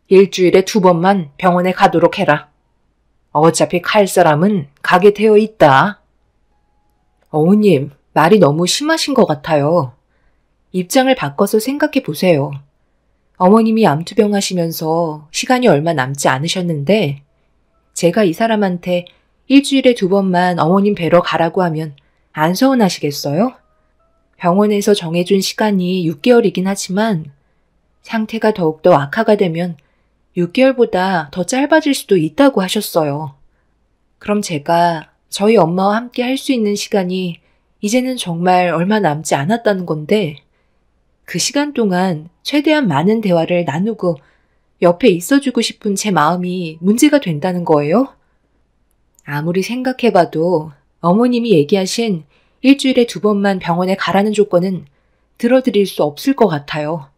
Speaker 2: 일주일에 2번만 병원에 가도록 해라. 어차피 갈 사람은 가게 되어 있다.
Speaker 1: 어머님, 말이 너무 심하신 것 같아요. 입장을 바꿔서 생각해 보세요. 어머님이 암투병 하시면서 시간이 얼마 남지 않으셨는데 제가 이 사람한테 일주일에 2번만 어머님 뵈러 가라고 하면 안 서운하시겠어요? 병원에서 정해준 시간이 6개월이긴 하지만 상태가 더욱더 악화가 되면 6개월보다 더 짧아질 수도 있다고 하셨어요. 그럼 제가 저희 엄마와 함께 할 수 있는 시간이 이제는 정말 얼마 남지 않았다는 건데 그 시간 동안 최대한 많은 대화를 나누고 옆에 있어주고 싶은 제 마음이 문제가 된다는 거예요? 아무리 생각해봐도 어머님이 얘기하신 일주일에 2번만 병원에 가라는 조건은 들어드릴 수 없을 것 같아요.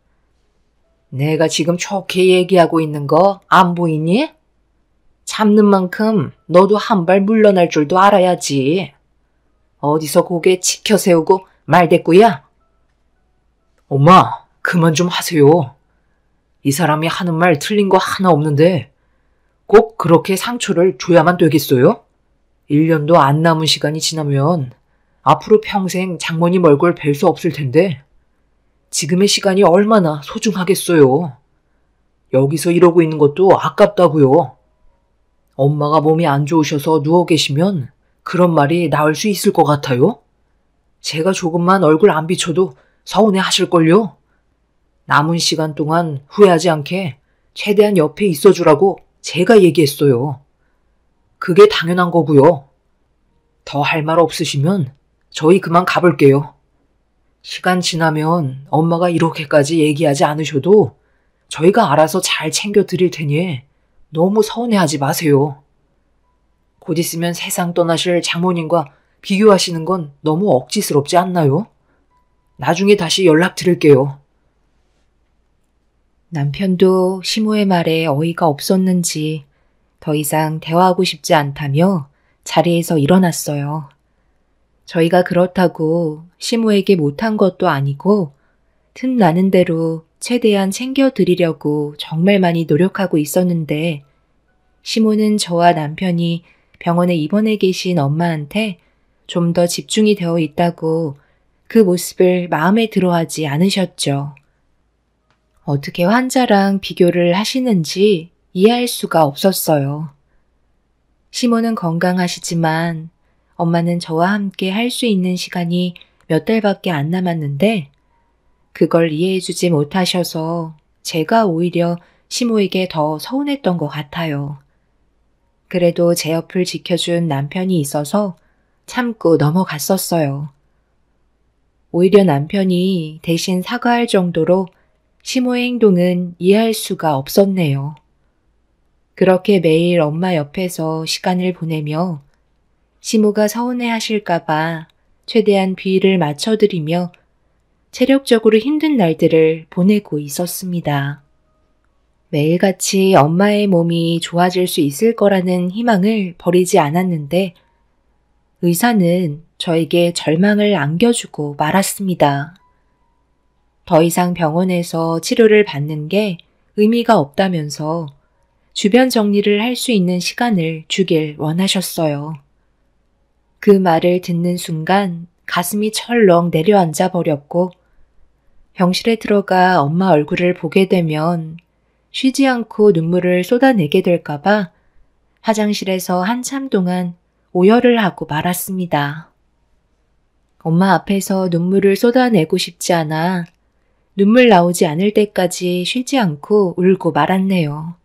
Speaker 2: 내가 지금 좋게 얘기하고 있는 거 안 보이니? 참는 만큼 너도 한 발 물러날 줄도 알아야지. 어디서 고개 치켜 세우고 말대꾸야? 엄마, 그만 좀 하세요. 이 사람이 하는 말 틀린 거 하나 없는데 꼭 그렇게 상처를 줘야만 되겠어요? 1년도 안 남은 시간이 지나면 앞으로 평생 장모님 얼굴 뵐 수 없을 텐데 지금의 시간이 얼마나 소중하겠어요. 여기서 이러고 있는 것도 아깝다고요. 엄마가 몸이 안 좋으셔서 누워 계시면 그런 말이 나올 수 있을 것 같아요? 제가 조금만 얼굴 안 비춰도 서운해 하실걸요? 남은 시간 동안 후회하지 않게 최대한 옆에 있어주라고 제가 얘기했어요. 그게 당연한 거고요. 더 할 말 없으시면 저희 그만 가볼게요. 시간 지나면 엄마가 이렇게까지 얘기하지 않으셔도 저희가 알아서 잘 챙겨 드릴 테니 너무 서운해하지 마세요. 곧 있으면 세상 떠나실 장모님과 비교하시는 건 너무 억지스럽지 않나요? 나중에 다시 연락드릴게요.
Speaker 1: 남편도 시모의 말에 어이가 없었는지 더 이상 대화하고 싶지 않다며 자리에서 일어났어요. 저희가 그렇다고 시모에게 못한 것도 아니고 틈나는 대로 최대한 챙겨드리려고 정말 많이 노력하고 있었는데 시모는 저와 남편이 병원에 입원해 계신 엄마한테 좀 더 집중이 되어 있다고 그 모습을 마음에 들어하지 않으셨죠. 어떻게 환자랑 비교를 하시는지 이해할 수가 없었어요. 시모는 건강하시지만 엄마는 저와 함께 할 수 있는 시간이 몇 달밖에 안 남았는데 그걸 이해해주지 못하셔서 제가 오히려 시모에게 더 서운했던 것 같아요. 그래도 제 옆을 지켜준 남편이 있어서 참고 넘어갔었어요. 오히려 남편이 대신 사과할 정도로 시모의 행동은 이해할 수가 없었네요. 그렇게 매일 엄마 옆에서 시간을 보내며 시모가 서운해하실까봐 최대한 비위를 맞춰드리며 체력적으로 힘든 날들을 보내고 있었습니다. 매일같이 엄마의 몸이 좋아질 수 있을 거라는 희망을 버리지 않았는데 의사는 저에게 절망을 안겨주고 말았습니다. 더 이상 병원에서 치료를 받는 게 의미가 없다면서 주변 정리를 할 수 있는 시간을 주길 원하셨어요. 그 말을 듣는 순간 가슴이 철렁 내려앉아 버렸고 병실에 들어가 엄마 얼굴을 보게 되면 쉬지 않고 눈물을 쏟아내게 될까봐 화장실에서 한참 동안 오열을 하고 말았습니다. 엄마 앞에서 눈물을 쏟아내고 싶지 않아 눈물 나오지 않을 때까지 쉬지 않고 울고 말았네요.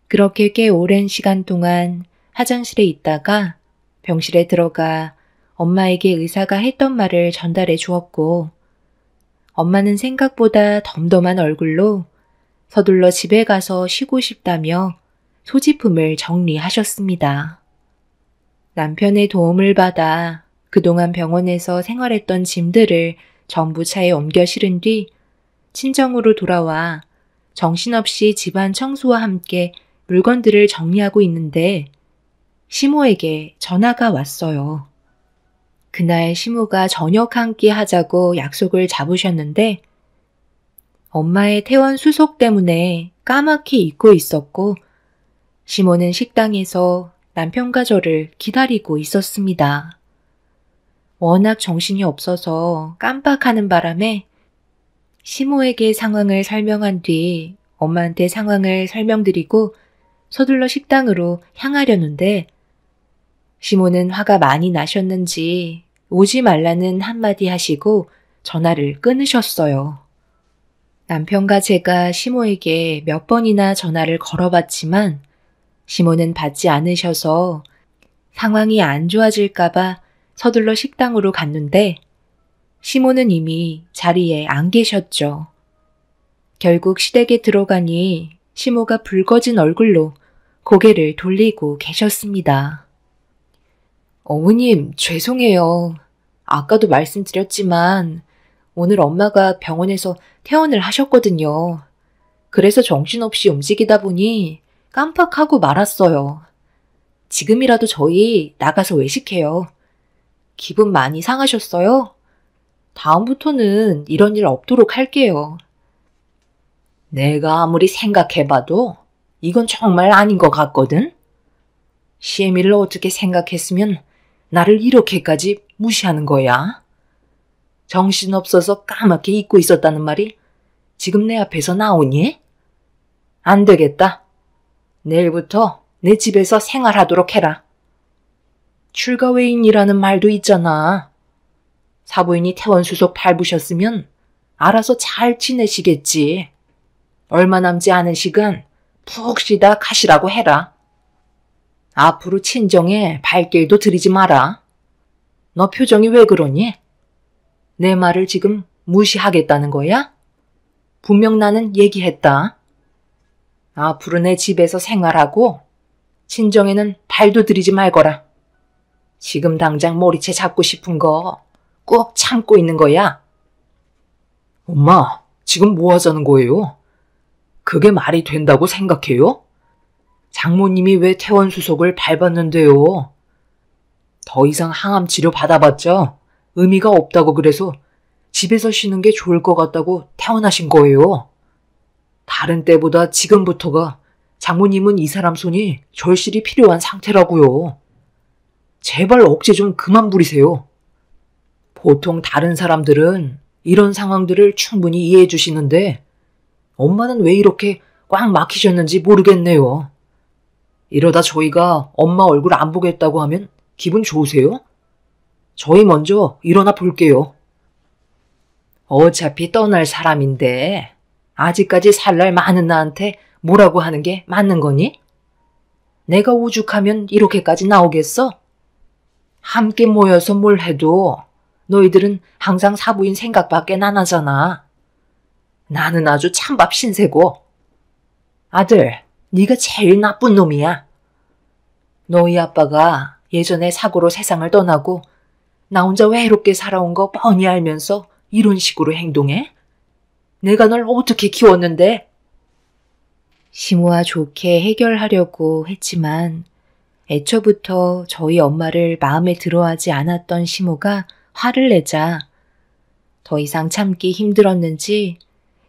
Speaker 1: 그렇게 꽤 오랜 시간 동안 화장실에 있다가 병실에 들어가 엄마에게 의사가 했던 말을 전달해 주었고 엄마는 생각보다 덤덤한 얼굴로 서둘러 집에 가서 쉬고 싶다며 소지품을 정리하셨습니다. 남편의 도움을 받아 그동안 병원에서 생활했던 짐들을 전부 차에 옮겨 실은 뒤 친정으로 돌아와 정신없이 집안 청소와 함께 물건들을 정리하고 있는데 시모에게 전화가 왔어요. 그날 시모가 저녁 한 끼 하자고 약속을 잡으셨는데 엄마의 퇴원 수속 때문에 까맣게 잊고 있었고 시모는 식당에서 남편과 저를 기다리고 있었습니다. 워낙 정신이 없어서 깜빡하는 바람에 시모에게 상황을 설명한 뒤 엄마한테 상황을 설명드리고 서둘러 식당으로 향하려는데 시모는 화가 많이 나셨는지 오지 말라는 한마디 하시고 전화를 끊으셨어요. 남편과 제가 시모에게 몇 번이나 전화를 걸어봤지만 시모는 받지 않으셔서 상황이 안 좋아질까봐 서둘러 식당으로 갔는데 시모는 이미 자리에 안 계셨죠. 결국 시댁에 들어가니 시모가 붉어진 얼굴로 고개를 돌리고 계셨습니다. 어머님, 죄송해요. 아까도 말씀드렸지만 오늘 엄마가 병원에서 퇴원을 하셨거든요. 그래서 정신없이 움직이다 보니 깜빡하고 말았어요. 지금이라도 저희 나가서 외식해요. 기분 많이 상하셨어요? 다음부터는 이런 일 없도록 할게요. 내가 아무리 생각해봐도 이건 정말 아닌 것 같거든? 시애미를 어떻게 생각했으면 나를 이렇게까지 무시하는 거야? 정신없어서 까맣게 잊고 있었다는 말이 지금 내 앞에서 나오니? 안 되겠다. 내일부터 내 집에서 생활하도록 해라. 출가외인이라는 말도 있잖아. 사부인이 퇴원수속 밟으셨으면 알아서 잘 지내시겠지. 얼마 남지 않은 시간 푹 쉬다 가시라고 해라. 앞으로 친정에 발길도 들이지 마라. 너 표정이 왜 그러니? 내 말을 지금 무시하겠다는 거야? 분명 나는 얘기했다. 앞으로 내 집에서 생활하고 친정에는 발도 들이지 말거라.
Speaker 2: 지금 당장 머리채 잡고 싶은 거 꾹 참고 있는 거야. 엄마, 지금 뭐 하자는 거예요? 그게 말이 된다고 생각해요? 장모님이 왜 퇴원수속을 밟았는데요? 더 이상 항암 치료 받아봤자 의미가 없다고 그래서 집에서 쉬는 게 좋을 것 같다고 퇴원하신 거예요. 다른 때보다 지금부터가 장모님은 이 사람 손이 절실히 필요한 상태라고요. 제발 억지 좀 그만 부리세요. 보통 다른 사람들은 이런 상황들을 충분히 이해해 주시는데 엄마는 왜 이렇게 꽉 막히셨는지 모르겠네요. 이러다 저희가 엄마 얼굴 안 보겠다고 하면 기분 좋으세요? 저희 먼저 일어나 볼게요. 어차피 떠날 사람인데 아직까지 살 날 많은 나한테 뭐라고 하는 게 맞는 거니? 내가 오죽하면 이렇게까지 나오겠어? 함께 모여서 뭘 해도 너희들은 항상 사부인 생각밖에 안 하잖아. 나는 아주 찬밥 신세고. 아들, 네가 제일 나쁜 놈이야. 너희 아빠가 예전에 사고로 세상을 떠나고 나 혼자 외롭게 살아온 거 뻔히 알면서 이런 식으로 행동해? 내가 널 어떻게 키웠는데?
Speaker 1: 시모와 좋게 해결하려고 했지만 애초부터 저희 엄마를 마음에 들어하지 않았던 시모가 화를 내자 더 이상 참기 힘들었는지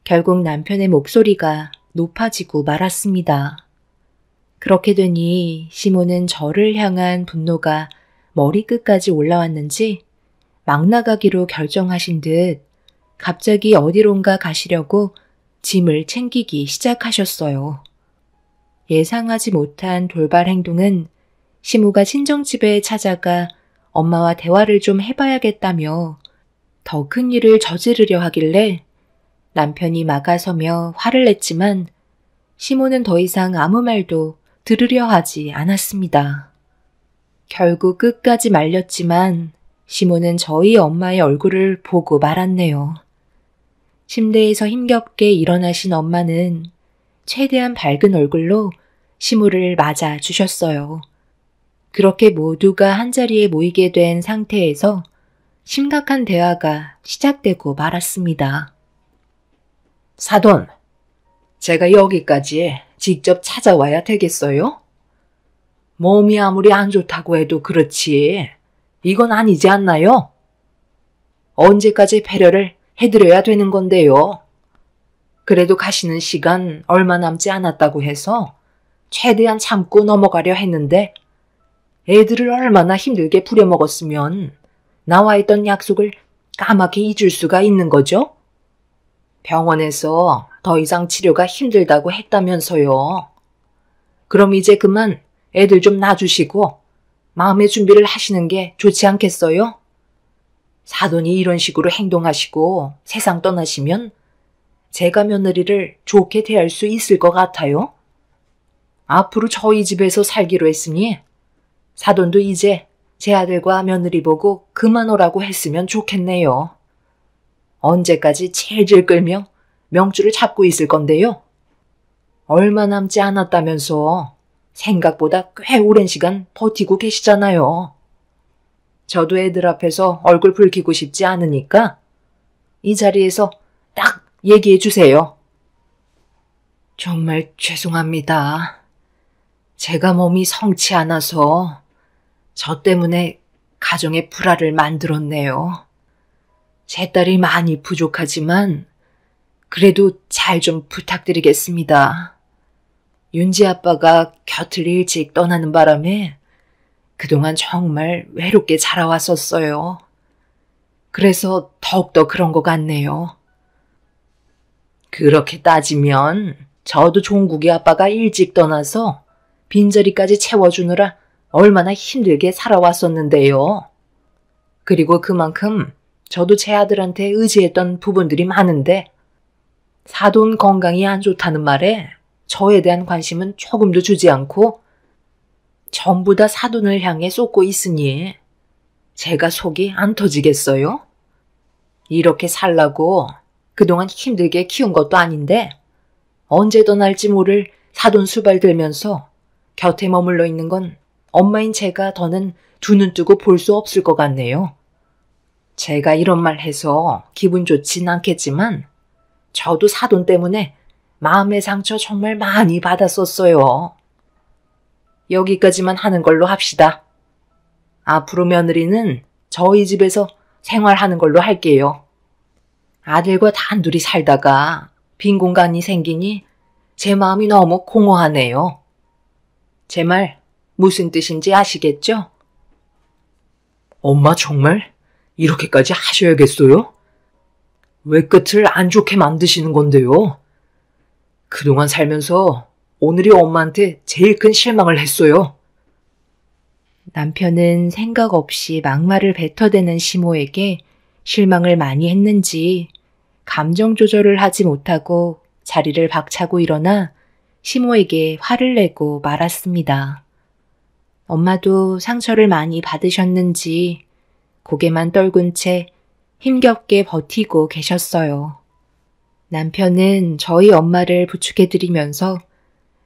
Speaker 1: 결국 남편의 목소리가 높아지고 말았습니다. 그렇게 되니 시모는 저를 향한 분노가 머리끝까지 올라왔는지 막 나가기로 결정하신 듯 갑자기 어디론가 가시려고 짐을 챙기기 시작하셨어요. 예상하지 못한 돌발 행동은 시모가 친정집에 찾아가 엄마와 대화를 좀 해봐야겠다며 더 큰 일을 저지르려 하길래 남편이 막아서며 화를 냈지만 시모는 더 이상 아무 말도 들으려 하지 않았습니다. 결국 끝까지 말렸지만 시모는 저희 엄마의 얼굴을 보고 말았네요. 침대에서 힘겹게 일어나신 엄마는 최대한 밝은 얼굴로 시모를 맞아 주셨어요. 그렇게 모두가 한자리에 모이게 된 상태에서 심각한 대화가 시작되고 말았습니다.
Speaker 2: 사돈, 제가 여기까지 직접 찾아와야 되겠어요? 몸이 아무리 안 좋다고 해도 그렇지 이건 아니지 않나요? 언제까지 배려를 해드려야 되는 건데요. 그래도 가시는 시간 얼마 남지 않았다고 해서 최대한 참고 넘어가려 했는데 애들을 얼마나 힘들게 부려먹었으면 나와 있던 약속을 까맣게 잊을 수가 있는 거죠? 병원에서 더 이상 치료가 힘들다고 했다면서요. 그럼 이제 그만 애들 좀 놔주시고 마음의 준비를 하시는 게 좋지 않겠어요? 사돈이 이런 식으로 행동하시고 세상 떠나시면 제가 며느리를 좋게 대할 수 있을 것 같아요. 앞으로 저희 집에서 살기로 했으니 사돈도 이제 제 아들과 며느리 보고 그만 오라고 했으면 좋겠네요. 언제까지 질질 끌며 명줄을 잡고 있을 건데요. 얼마 남지 않았다면서 생각보다 꽤 오랜 시간 버티고 계시잖아요. 저도 애들 앞에서 얼굴 붉히고 싶지 않으니까 이 자리에서 딱 얘기해 주세요. 정말 죄송합니다. 제가 몸이 성치 않아서 저 때문에 가정의 불화를 만들었네요. 제 딸이 많이 부족하지만 그래도 잘 좀 부탁드리겠습니다. 윤지 아빠가 곁을 일찍 떠나는 바람에 그동안 정말 외롭게 자라왔었어요. 그래서 더욱더 그런 것 같네요. 그렇게 따지면 저도 종국이 아빠가 일찍 떠나서 빈자리까지 채워주느라 얼마나 힘들게 살아왔었는데요. 그리고 그만큼 저도 제 아들한테 의지했던 부분들이 많은데 사돈 건강이 안 좋다는 말에 저에 대한 관심은 조금도 주지 않고 전부 다 사돈을 향해 쏟고 있으니 제가 속이 안 터지겠어요? 이렇게 살라고 그동안 힘들게 키운 것도 아닌데 언제 떠날지 모를 사돈 수발 들면서 곁에 머물러 있는 건 엄마인 제가 더는 두 눈 뜨고 볼 수 없을 것 같네요. 제가 이런 말 해서 기분 좋진 않겠지만 저도 사돈 때문에 마음의 상처 정말 많이 받았었어요. 여기까지만 하는 걸로 합시다. 앞으로 며느리는 저희 집에서 생활하는 걸로 할게요. 아들과 단둘이 살다가 빈 공간이 생기니 제 마음이 너무 공허하네요. 제 말 무슨 뜻인지 아시겠죠? 엄마 정말 이렇게까지 하셔야겠어요? 왜 끝을 안 좋게 만드시는 건데요? 그동안 살면서 오늘이 엄마한테 제일 큰 실망을 했어요.
Speaker 1: 남편은 생각 없이 막말을 뱉어대는 시모에게 실망을 많이 했는지 감정 조절을 하지 못하고 자리를 박차고 일어나 시모에게 화를 내고 말았습니다. 엄마도 상처를 많이 받으셨는지 고개만 떨군 채 힘겹게 버티고 계셨어요. 남편은 저희 엄마를 부축해드리면서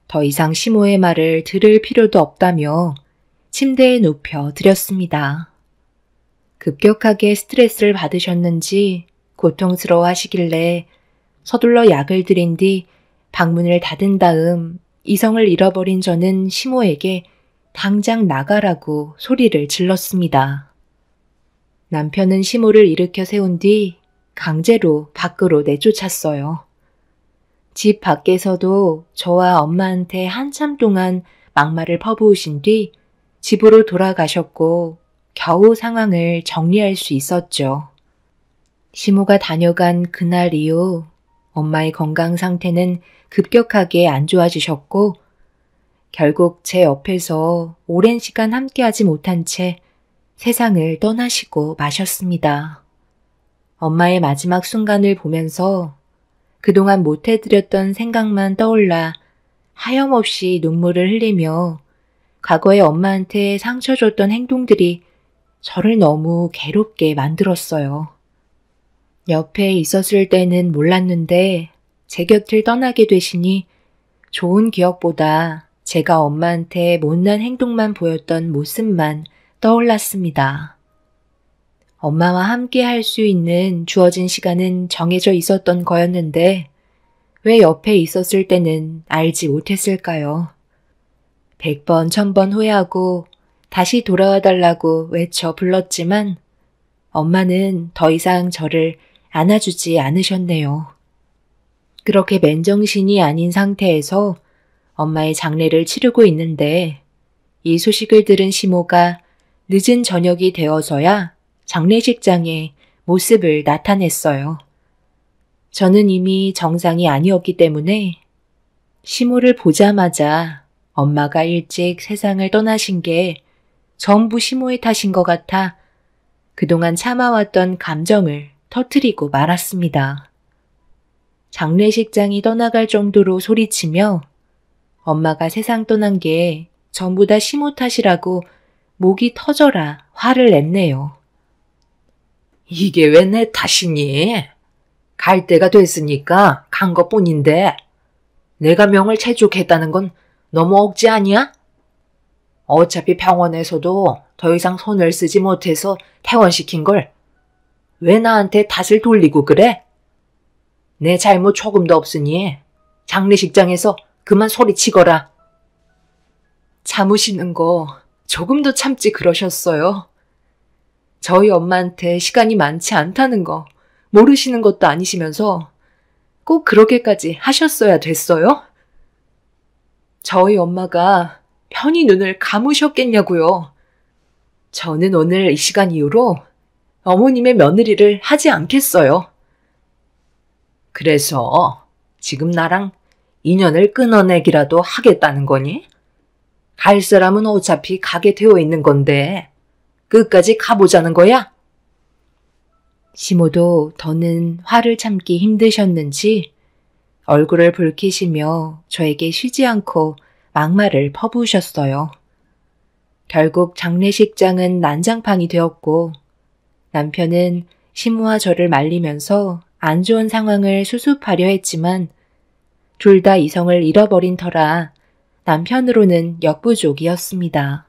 Speaker 1: 더 이상 시모의 말을 들을 필요도 없다며 침대에 눕혀 드렸습니다. 급격하게 스트레스를 받으셨는지 고통스러워 하시길래 서둘러 약을 드린 뒤 방문을 닫은 다음 이성을 잃어버린 저는 시모에게 당장 나가라고 소리를 질렀습니다. 남편은 시모를 일으켜 세운 뒤 강제로 밖으로 내쫓았어요. 집 밖에서도 저와 엄마한테 한참 동안 막말을 퍼부으신 뒤 집으로 돌아가셨고 겨우 상황을 정리할 수 있었죠. 시모가 다녀간 그날 이후 엄마의 건강 상태는 급격하게 안 좋아지셨고 결국 제 옆에서 오랜 시간 함께하지 못한 채 세상을 떠나시고 마셨습니다. 엄마의 마지막 순간을 보면서 그동안 못해드렸던 생각만 떠올라 하염없이 눈물을 흘리며 과거에 엄마한테 상처 줬던 행동들이 저를 너무 괴롭게 만들었어요. 옆에 있었을 때는 몰랐는데 제 곁을 떠나게 되시니 좋은 기억보다 제가 엄마한테 못난 행동만 보였던 모습만 떠올랐습니다. 엄마와 함께 할 수 있는 주어진 시간은 정해져 있었던 거였는데 왜 옆에 있었을 때는 알지 못했을까요? 100번, 1000번 후회하고 다시 돌아와 달라고 외쳐 불렀지만 엄마는 더 이상 저를 안아주지 않으셨네요. 그렇게 맨정신이 아닌 상태에서 엄마의 장례를 치르고 있는데 이 소식을 들은 시모가 늦은 저녁이 되어서야 장례식장에 모습을 나타냈어요. 저는 이미 정상이 아니었기 때문에 시모를 보자마자 엄마가 일찍 세상을 떠나신 게 전부 시모의 탓인 것 같아 그동안 참아왔던 감정을 터뜨리고 말았습니다. 장례식장이 떠나갈 정도로 소리치며 엄마가 세상 떠난 게 전부 다 시모 탓이라고 목이 터져라 화를 냈네요.
Speaker 2: 이게 왜 내 탓이니? 갈 때가 됐으니까 간 것뿐인데 내가 명을 재촉했다는 건 너무 억지 아니야? 어차피 병원에서도 더 이상 손을 쓰지 못해서 퇴원시킨 걸 왜 나한테 탓을 돌리고 그래? 내 잘못 조금도 없으니 장례식장에서 그만 소리치거라. 참으시는 거 조금도 참지 그러셨어요. 저희 엄마한테 시간이 많지 않다는 거 모르시는 것도 아니시면서 꼭 그렇게까지 하셨어야 됐어요? 저희 엄마가 편히 눈을 감으셨겠냐고요. 저는 오늘 이 시간 이후로 어머님의 며느리를 하지 않겠어요. 그래서 지금 나랑 인연을 끊어내기라도 하겠다는 거니? 갈 사람은 어차피 가게 되어 있는 건데 끝까지 가보자는 거야?
Speaker 1: 시모도 더는 화를 참기 힘드셨는지 얼굴을 붉히시며 저에게 쉬지 않고 막말을 퍼부으셨어요. 결국 장례식장은 난장판이 되었고 남편은 시모와 저를 말리면서 안 좋은 상황을 수습하려 했지만 둘 다 이성을 잃어버린 터라 남편으로는 역부족이었습니다.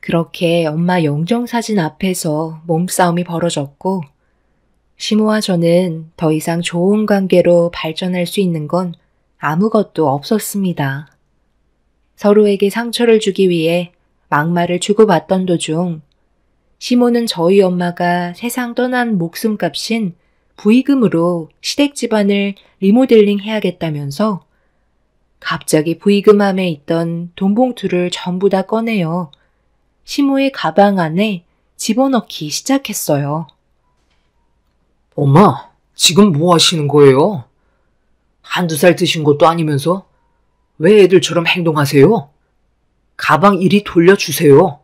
Speaker 1: 그렇게 엄마 영정사진 앞에서 몸싸움이 벌어졌고 시모와 저는 더 이상 좋은 관계로 발전할 수 있는 건 아무것도 없었습니다. 서로에게 상처를 주기 위해 막말을 주고받던 도중 시모는 저희 엄마가 세상 떠난 목숨값인 부의금으로 시댁 집안을 리모델링 해야겠다면서 갑자기 부의금함에 있던 돈 봉투를 전부 다 꺼내어 시모의 가방 안에 집어넣기 시작했어요.
Speaker 2: 엄마, 지금 뭐 하시는 거예요? 한두 살 드신 것도 아니면서 왜 애들처럼 행동하세요? 가방 이리 돌려주세요.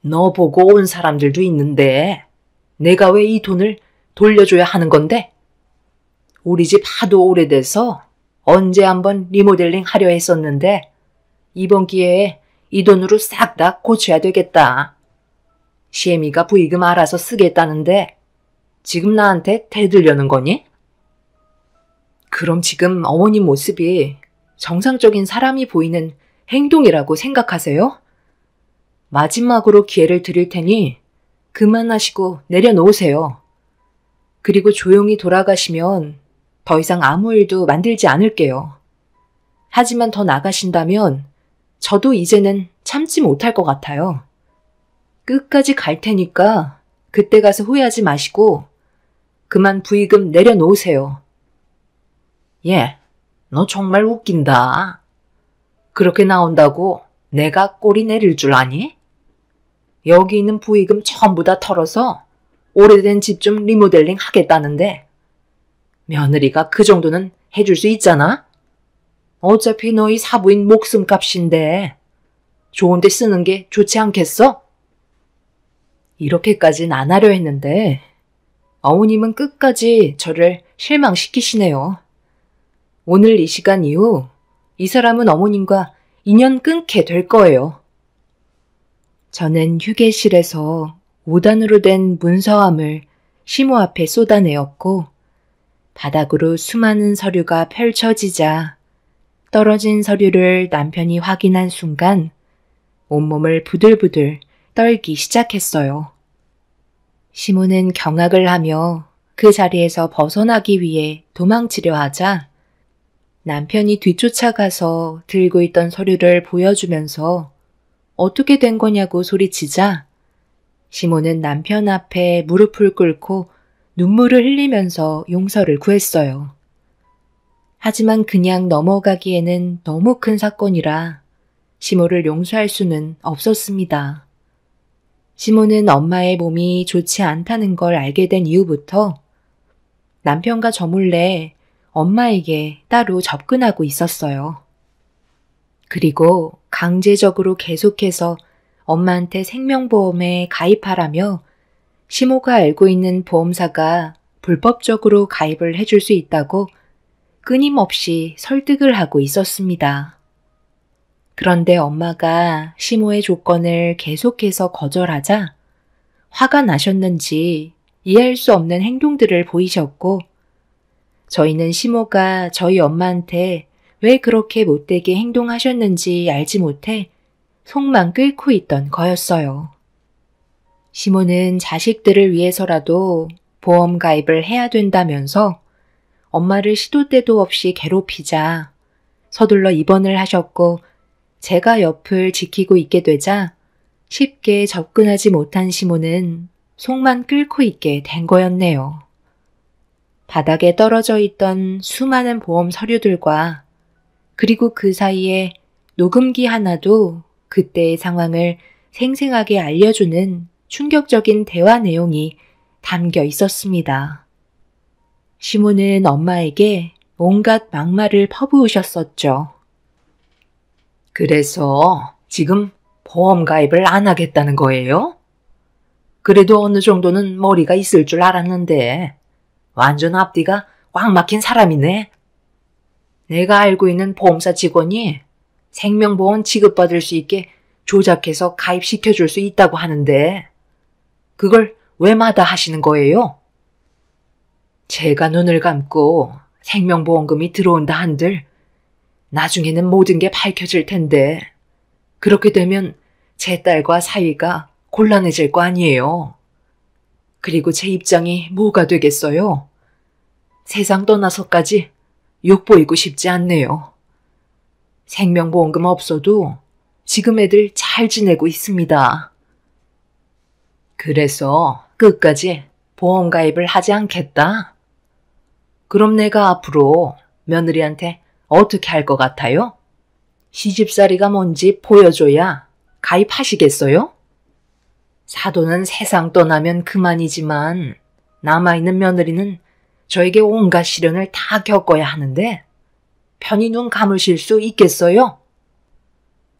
Speaker 2: 너 보고 온 사람들도 있는데 내가 왜 이 돈을 돌려줘야 하는 건데? 우리 집 하도 오래돼서 언제 한번 리모델링 하려 했었는데 이번 기회에 이 돈으로 싹 다 고쳐야 되겠다. 시애미가 부의금 알아서 쓰겠다는데 지금 나한테 대들려는 거니? 그럼 지금 어머님 모습이 정상적인 사람이 보이는 행동이라고 생각하세요? 마지막으로 기회를 드릴 테니 그만하시고 내려놓으세요. 그리고 조용히 돌아가시면 더 이상 아무 일도 만들지 않을게요. 하지만 더 나가신다면 저도 이제는 참지 못할 것 같아요. 끝까지 갈 테니까 그때 가서 후회하지 마시고 그만 부의금 내려놓으세요. 예, 너 정말 웃긴다. 그렇게 나온다고 내가 꼬리 내릴 줄 아니? 여기 있는 부의금 전부 다 털어서 오래된 집 좀 리모델링 하겠다는데 며느리가 그 정도는 해줄 수 있잖아? 어차피 너희 사부인 목숨값인데 좋은 데 쓰는 게 좋지 않겠어? 이렇게까진 안 하려 했는데 어머님은 끝까지 저를 실망시키시네요. 오늘 이 시간 이후 이 사람은 어머님과 인연 끊게 될 거예요. 저는 휴게실에서 5단으로 된 문서함을 시모 앞에 쏟아내었고 바닥으로 수많은 서류가 펼쳐지자 떨어진 서류를 남편이 확인한 순간 온몸을 부들부들 떨기 시작했어요. 시모는 경악을 하며 그 자리에서 벗어나기 위해 도망치려 하자 남편이 뒤쫓아가서 들고 있던 서류를 보여주면서 어떻게 된 거냐고 소리치자 시모는 남편 앞에 무릎을 꿇고 눈물을 흘리면서 용서를 구했어요. 하지만 그냥 넘어가기에는 너무 큰 사건이라 시모를 용서할 수는 없었습니다. 시모는 엄마의 몸이 좋지 않다는 걸 알게 된 이후부터 남편과 저 몰래 엄마에게 따로 접근하고 있었어요. 그리고 강제적으로 계속해서 엄마한테 생명보험에 가입하라며 시모가 알고 있는 보험사가 불법적으로 가입을 해줄 수 있다고 끊임없이 설득을 하고 있었습니다. 그런데 엄마가 시모의 조건을 계속해서 거절하자 화가 나셨는지 이해할 수 없는 행동들을 보이셨고 저희는 시모가 저희 엄마한테 왜 그렇게 못되게 행동하셨는지 알지 못해 속만 끓고 있던 거였어요. 시모는 자식들을 위해서라도 보험 가입을 해야 된다면서 엄마를 시도 때도 없이 괴롭히자 서둘러 입원을 하셨고 제가 옆을 지키고 있게 되자 쉽게 접근하지 못한 시모는 속만 끓고 있게 된 거였네요. 바닥에 떨어져 있던 수많은 보험 서류들과 그리고 그 사이에 녹음기 하나도 그때의 상황을 생생하게 알려주는 충격적인 대화 내용이 담겨 있었습니다. 시모는 엄마에게 온갖 막말을 퍼부으셨었죠. 그래서 지금 보험 가입을 안 하겠다는 거예요? 그래도 어느 정도는 머리가 있을 줄 알았는데 완전 앞뒤가 꽉 막힌 사람이네. 내가 알고 있는 보험사 직원이 생명보험 지급받을 수 있게 조작해서 가입시켜줄 수 있다고 하는데 그걸 왜 마다하시는 거예요? 제가 눈을 감고 생명보험금이 들어온다 한들 나중에는 모든 게 밝혀질 텐데 그렇게 되면 제 딸과 사이가 곤란해질 거 아니에요. 그리고 제 입장이 뭐가 되겠어요? 세상 떠나서까지 욕보이고 싶지 않네요. 생명보험금 없어도 지금 애들 잘 지내고 있습니다. 그래서 끝까지 보험 가입을 하지 않겠다? 그럼 내가 앞으로 며느리한테 어떻게 할 것 같아요? 시집살이가 뭔지 보여줘야 가입하시겠어요? 사돈은 세상 떠나면 그만이지만 남아있는 며느리는 저에게 온갖 시련을 다 겪어야 하는데 편히 눈 감으실 수 있겠어요?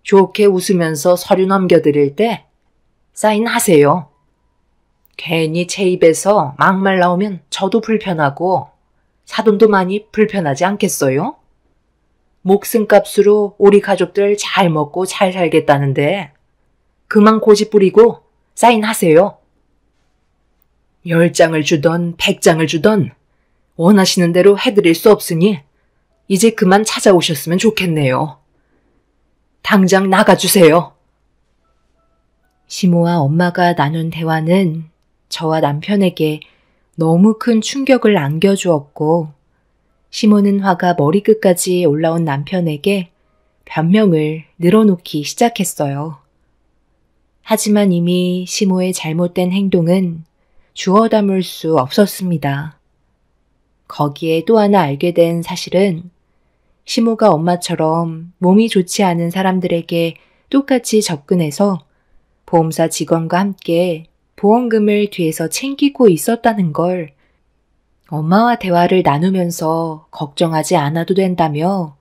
Speaker 2: 좋게 웃으면서 서류 넘겨드릴 때 사인하세요. 괜히 제 입에서 막말 나오면 저도 불편하고 사돈도 많이 불편하지 않겠어요? 목숨값으로 우리 가족들 잘 먹고 잘 살겠다는데 그만 고집 부리고 사인하세요. 10장을 주던 100장을 주던 원하시는 대로 해드릴 수 없으니 이제 그만 찾아오셨으면 좋겠네요. 당장 나가주세요.
Speaker 1: 시모와 엄마가 나눈 대화는 저와 남편에게 너무 큰 충격을 안겨주었고 시모는 화가 머리끝까지 올라온 남편에게 변명을 늘어놓기 시작했어요. 하지만 이미 시모의 잘못된 행동은 주워 담을 수 없었습니다. 거기에 또 하나 알게 된 사실은 시모가 엄마처럼 몸이 좋지 않은 사람들에게 똑같이 접근해서 보험사 직원과 함께 보험금을 뒤에서 챙기고 있었다는 걸 엄마와 대화를 나누면서 걱정하지 않아도 된다며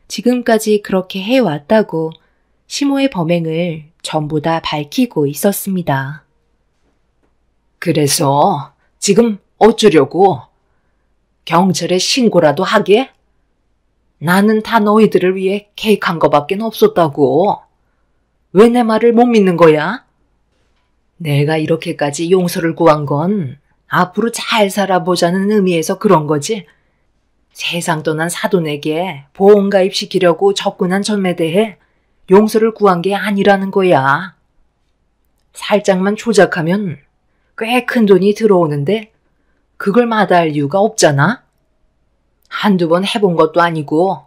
Speaker 1: 지금까지 그렇게 해왔다고 시모의 범행을 전부 다 밝히고 있었습니다.
Speaker 2: 그래서 지금 어쩌려고? 경찰에 신고라도 하게? 나는 다 너희들을 위해 계획한 거밖에 없었다고. 왜 내 말을 못 믿는 거야? 내가 이렇게까지 용서를 구한 건 앞으로 잘 살아보자는 의미에서 그런 거지. 세상 떠난 사돈에게 보험 가입시키려고 접근한 점에 대해 용서를 구한 게 아니라는 거야. 살짝만 조작하면 꽤 큰 돈이 들어오는데 그걸 마다할 이유가 없잖아. 한두 번 해본 것도 아니고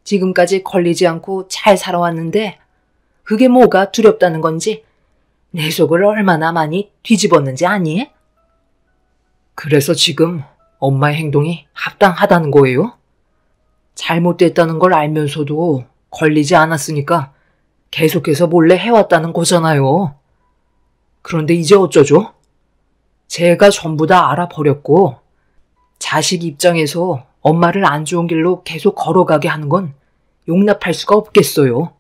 Speaker 2: 지금까지 걸리지 않고 잘 살아왔는데 그게 뭐가 두렵다는 건지 내 속을 얼마나 많이 뒤집었는지 아니? 그래서 지금 엄마의 행동이 합당하다는 거예요? 잘못됐다는 걸 알면서도 걸리지 않았으니까 계속해서 몰래 해왔다는 거잖아요. 그런데 이제 어쩌죠? 제가 전부 다 알아버렸고 자식 입장에서 엄마를 안 좋은 길로 계속 걸어가게 하는 건 용납할 수가 없겠어요.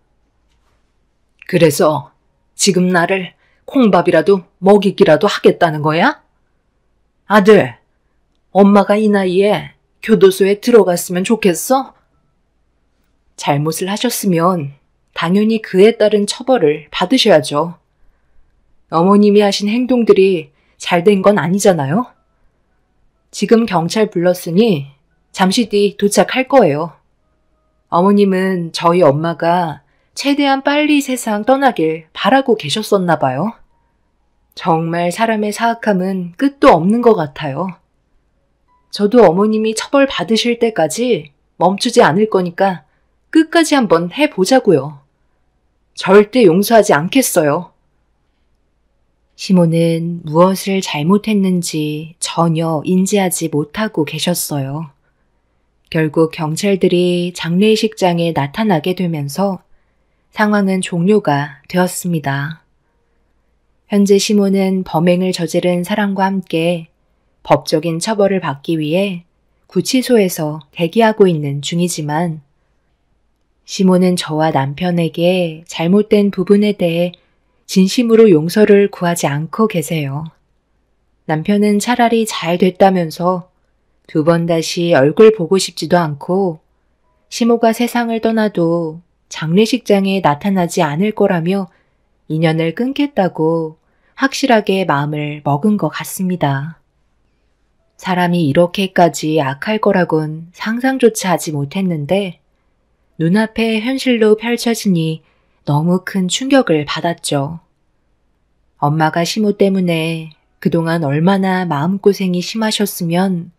Speaker 2: 그래서 지금 나를 콩밥이라도 먹이기라도 하겠다는 거야? 아들, 엄마가 이 나이에 교도소에 들어갔으면 좋겠어? 잘못을 하셨으면 당연히 그에 따른 처벌을 받으셔야죠. 어머님이 하신 행동들이 잘된 건 아니잖아요? 지금 경찰 불렀으니 잠시 뒤 도착할 거예요. 어머님은 저희 엄마가 최대한 빨리 세상 떠나길 바라고 계셨었나 봐요. 정말 사람의 사악함은 끝도 없는 것 같아요. 저도 어머님이 처벌 받으실 때까지 멈추지 않을 거니까 끝까지 한번 해보자고요. 절대 용서하지 않겠어요.
Speaker 1: 시모는 무엇을 잘못했는지 전혀 인지하지 못하고 계셨어요. 결국 경찰들이 장례식장에 나타나게 되면서 상황은 종료가 되었습니다. 현재 시모는 범행을 저지른 사람과 함께 법적인 처벌을 받기 위해 구치소에서 대기하고 있는 중이지만 시모는 저와 남편에게 잘못된 부분에 대해 진심으로 용서를 구하지 않고 계세요. 남편은 차라리 잘 됐다면서 두 번 다시 얼굴 보고 싶지도 않고 시모가 세상을 떠나도 장례식장에 나타나지 않을 거라며 인연을 끊겠다고 확실하게 마음을 먹은 것 같습니다. 사람이 이렇게까지 악할 거라곤 상상조차 하지 못했는데 눈앞에 현실로 펼쳐지니 너무 큰 충격을 받았죠. 엄마가 시모 때문에 그동안 얼마나 마음고생이 심하셨으면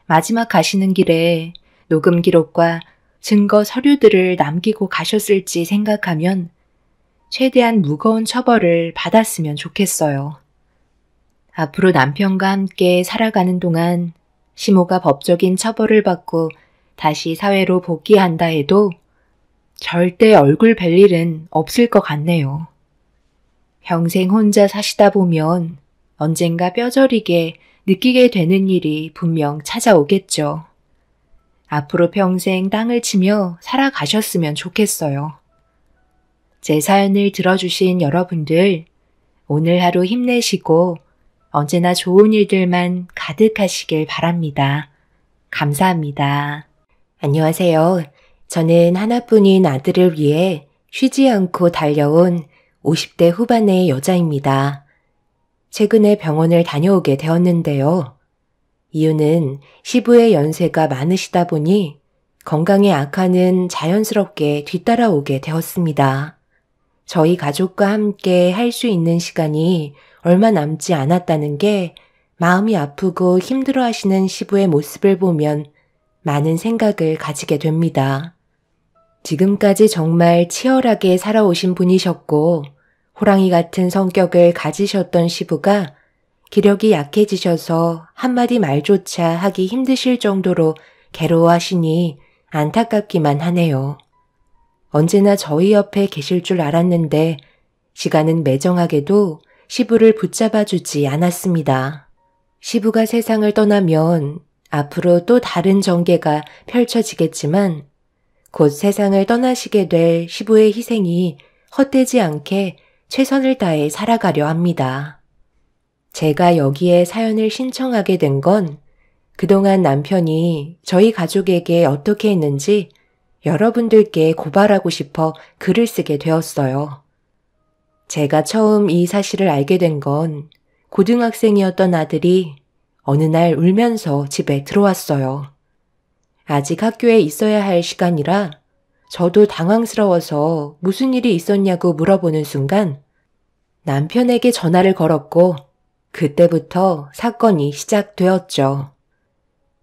Speaker 1: 마지막 가시는 길에 녹음 기록과 증거 서류들을 남기고 가셨을지 생각하면 최대한 무거운 처벌을 받았으면 좋겠어요. 앞으로 남편과 함께 살아가는 동안 시모가 법적인 처벌을 받고 다시 사회로 복귀한다 해도 절대 얼굴 뵐 일은 없을 것 같네요. 평생 혼자 사시다 보면 언젠가 뼈저리게 느끼게 되는 일이 분명 찾아오겠죠. 앞으로 평생 땅을 치며 살아가셨으면 좋겠어요. 제 사연을 들어주신 여러분들, 오늘 하루 힘내시고 언제나 좋은 일들만 가득하시길 바랍니다. 감사합니다. 안녕하세요. 저는 하나뿐인 아들을 위해 쉬지 않고 달려온 50대 후반의 여자입니다. 최근에 병원을 다녀오게 되었는데요. 이유는 시부의 연세가 많으시다 보니 건강의 악화는 자연스럽게 뒤따라오게 되었습니다. 저희 가족과 함께 할 수 있는 시간이 얼마 남지 않았다는 게 마음이 아프고 힘들어 하시는 시부의 모습을 보면 많은 생각을 가지게 됩니다. 지금까지 정말 치열하게 살아오신 분이셨고 호랑이 같은 성격을 가지셨던 시부가 기력이 약해지셔서 한마디 말조차 하기 힘드실 정도로 괴로워하시니 안타깝기만 하네요. 언제나 저희 옆에 계실 줄 알았는데 시간은 매정하게도 시부를 붙잡아주지 않았습니다. 시부가 세상을 떠나면 앞으로 또 다른 전개가 펼쳐지겠지만 곧 세상을 떠나시게 될 시부의 희생이 헛되지 않게 최선을 다해 살아가려 합니다. 제가 여기에 사연을 신청하게 된 건 그동안 남편이 저희 가족에게 어떻게 했는지 여러분들께 고발하고 싶어 글을 쓰게 되었어요. 제가 처음 이 사실을 알게 된 건 고등학생이었던 아들이 어느 날 울면서 집에 들어왔어요. 아직 학교에 있어야 할 시간이라 저도 당황스러워서 무슨 일이 있었냐고 물어보는 순간 남편에게 전화를 걸었고 그때부터 사건이 시작되었죠.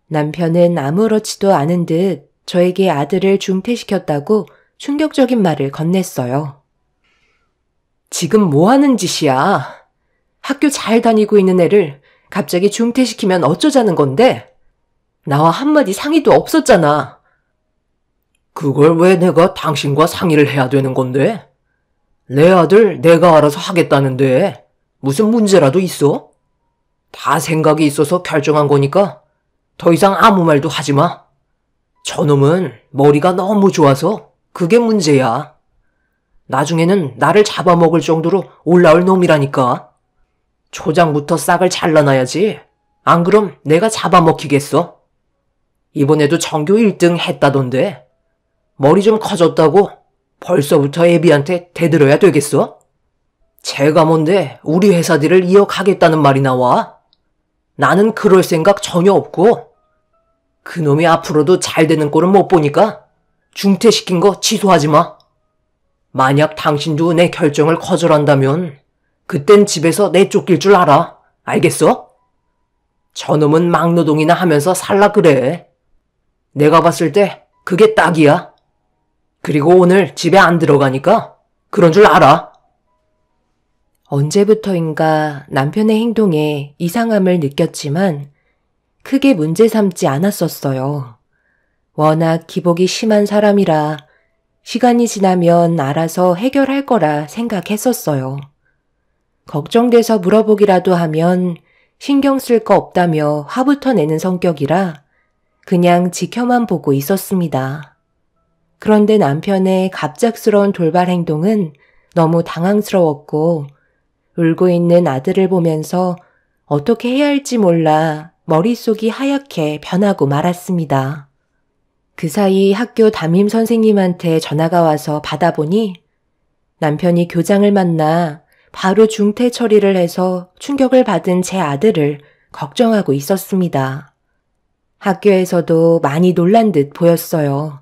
Speaker 1: 남편은 아무렇지도 않은 듯 저에게 아들을 중퇴시켰다고 충격적인 말을 건넸어요.
Speaker 2: 지금 뭐 하는 짓이야? 학교 잘 다니고 있는 애를 갑자기 중퇴시키면 어쩌자는 건데? 나와 한마디 상의도 없었잖아. 그걸 왜 내가 당신과 상의를 해야 되는 건데? 내 아들 내가 알아서 하겠다는데 무슨 문제라도 있어? 다 생각이 있어서 결정한 거니까 더 이상 아무 말도 하지 마. 저놈은 머리가 너무 좋아서 그게 문제야. 나중에는 나를 잡아먹을 정도로 올라올 놈이라니까. 초장부터 싹을 잘라놔야지. 안 그럼 내가 잡아먹히겠어. 이번에도 전교 1등 했다던데. 머리 좀 커졌다고 벌써부터 애비한테 대들어야 되겠어? 제가 뭔데 우리 회사들을 이어가겠다는 말이 나와? 나는 그럴 생각 전혀 없고 그놈이 앞으로도 잘 되는 꼴은 못 보니까 중퇴시킨 거 취소하지 마. 만약 당신도 내 결정을 거절한다면 그땐 집에서 내쫓길 줄 알아. 알겠어? 저놈은 막노동이나 하면서 살라 그래. 내가 봤을 때 그게 딱이야. 그리고 오늘 집에 안 들어가니까 그런 줄 알아.
Speaker 1: 언제부터인가 남편의 행동에 이상함을 느꼈지만 크게 문제 삼지 않았었어요. 워낙 기복이 심한 사람이라 시간이 지나면 알아서 해결할 거라 생각했었어요. 걱정돼서 물어보기라도 하면 신경 쓸 거 없다며 화부터 내는 성격이라 그냥 지켜만 보고 있었습니다. 그런데 남편의 갑작스러운 돌발 행동은 너무 당황스러웠고 울고 있는 아들을 보면서 어떻게 해야 할지 몰라 머릿속이 하얗게 변하고 말았습니다. 그 사이 학교 담임 선생님한테 전화가 와서 받아보니 남편이 교장을 만나 바로 중퇴 처리를 해서 충격을 받은 제 아들을 걱정하고 있었습니다. 학교에서도 많이 놀란 듯 보였어요.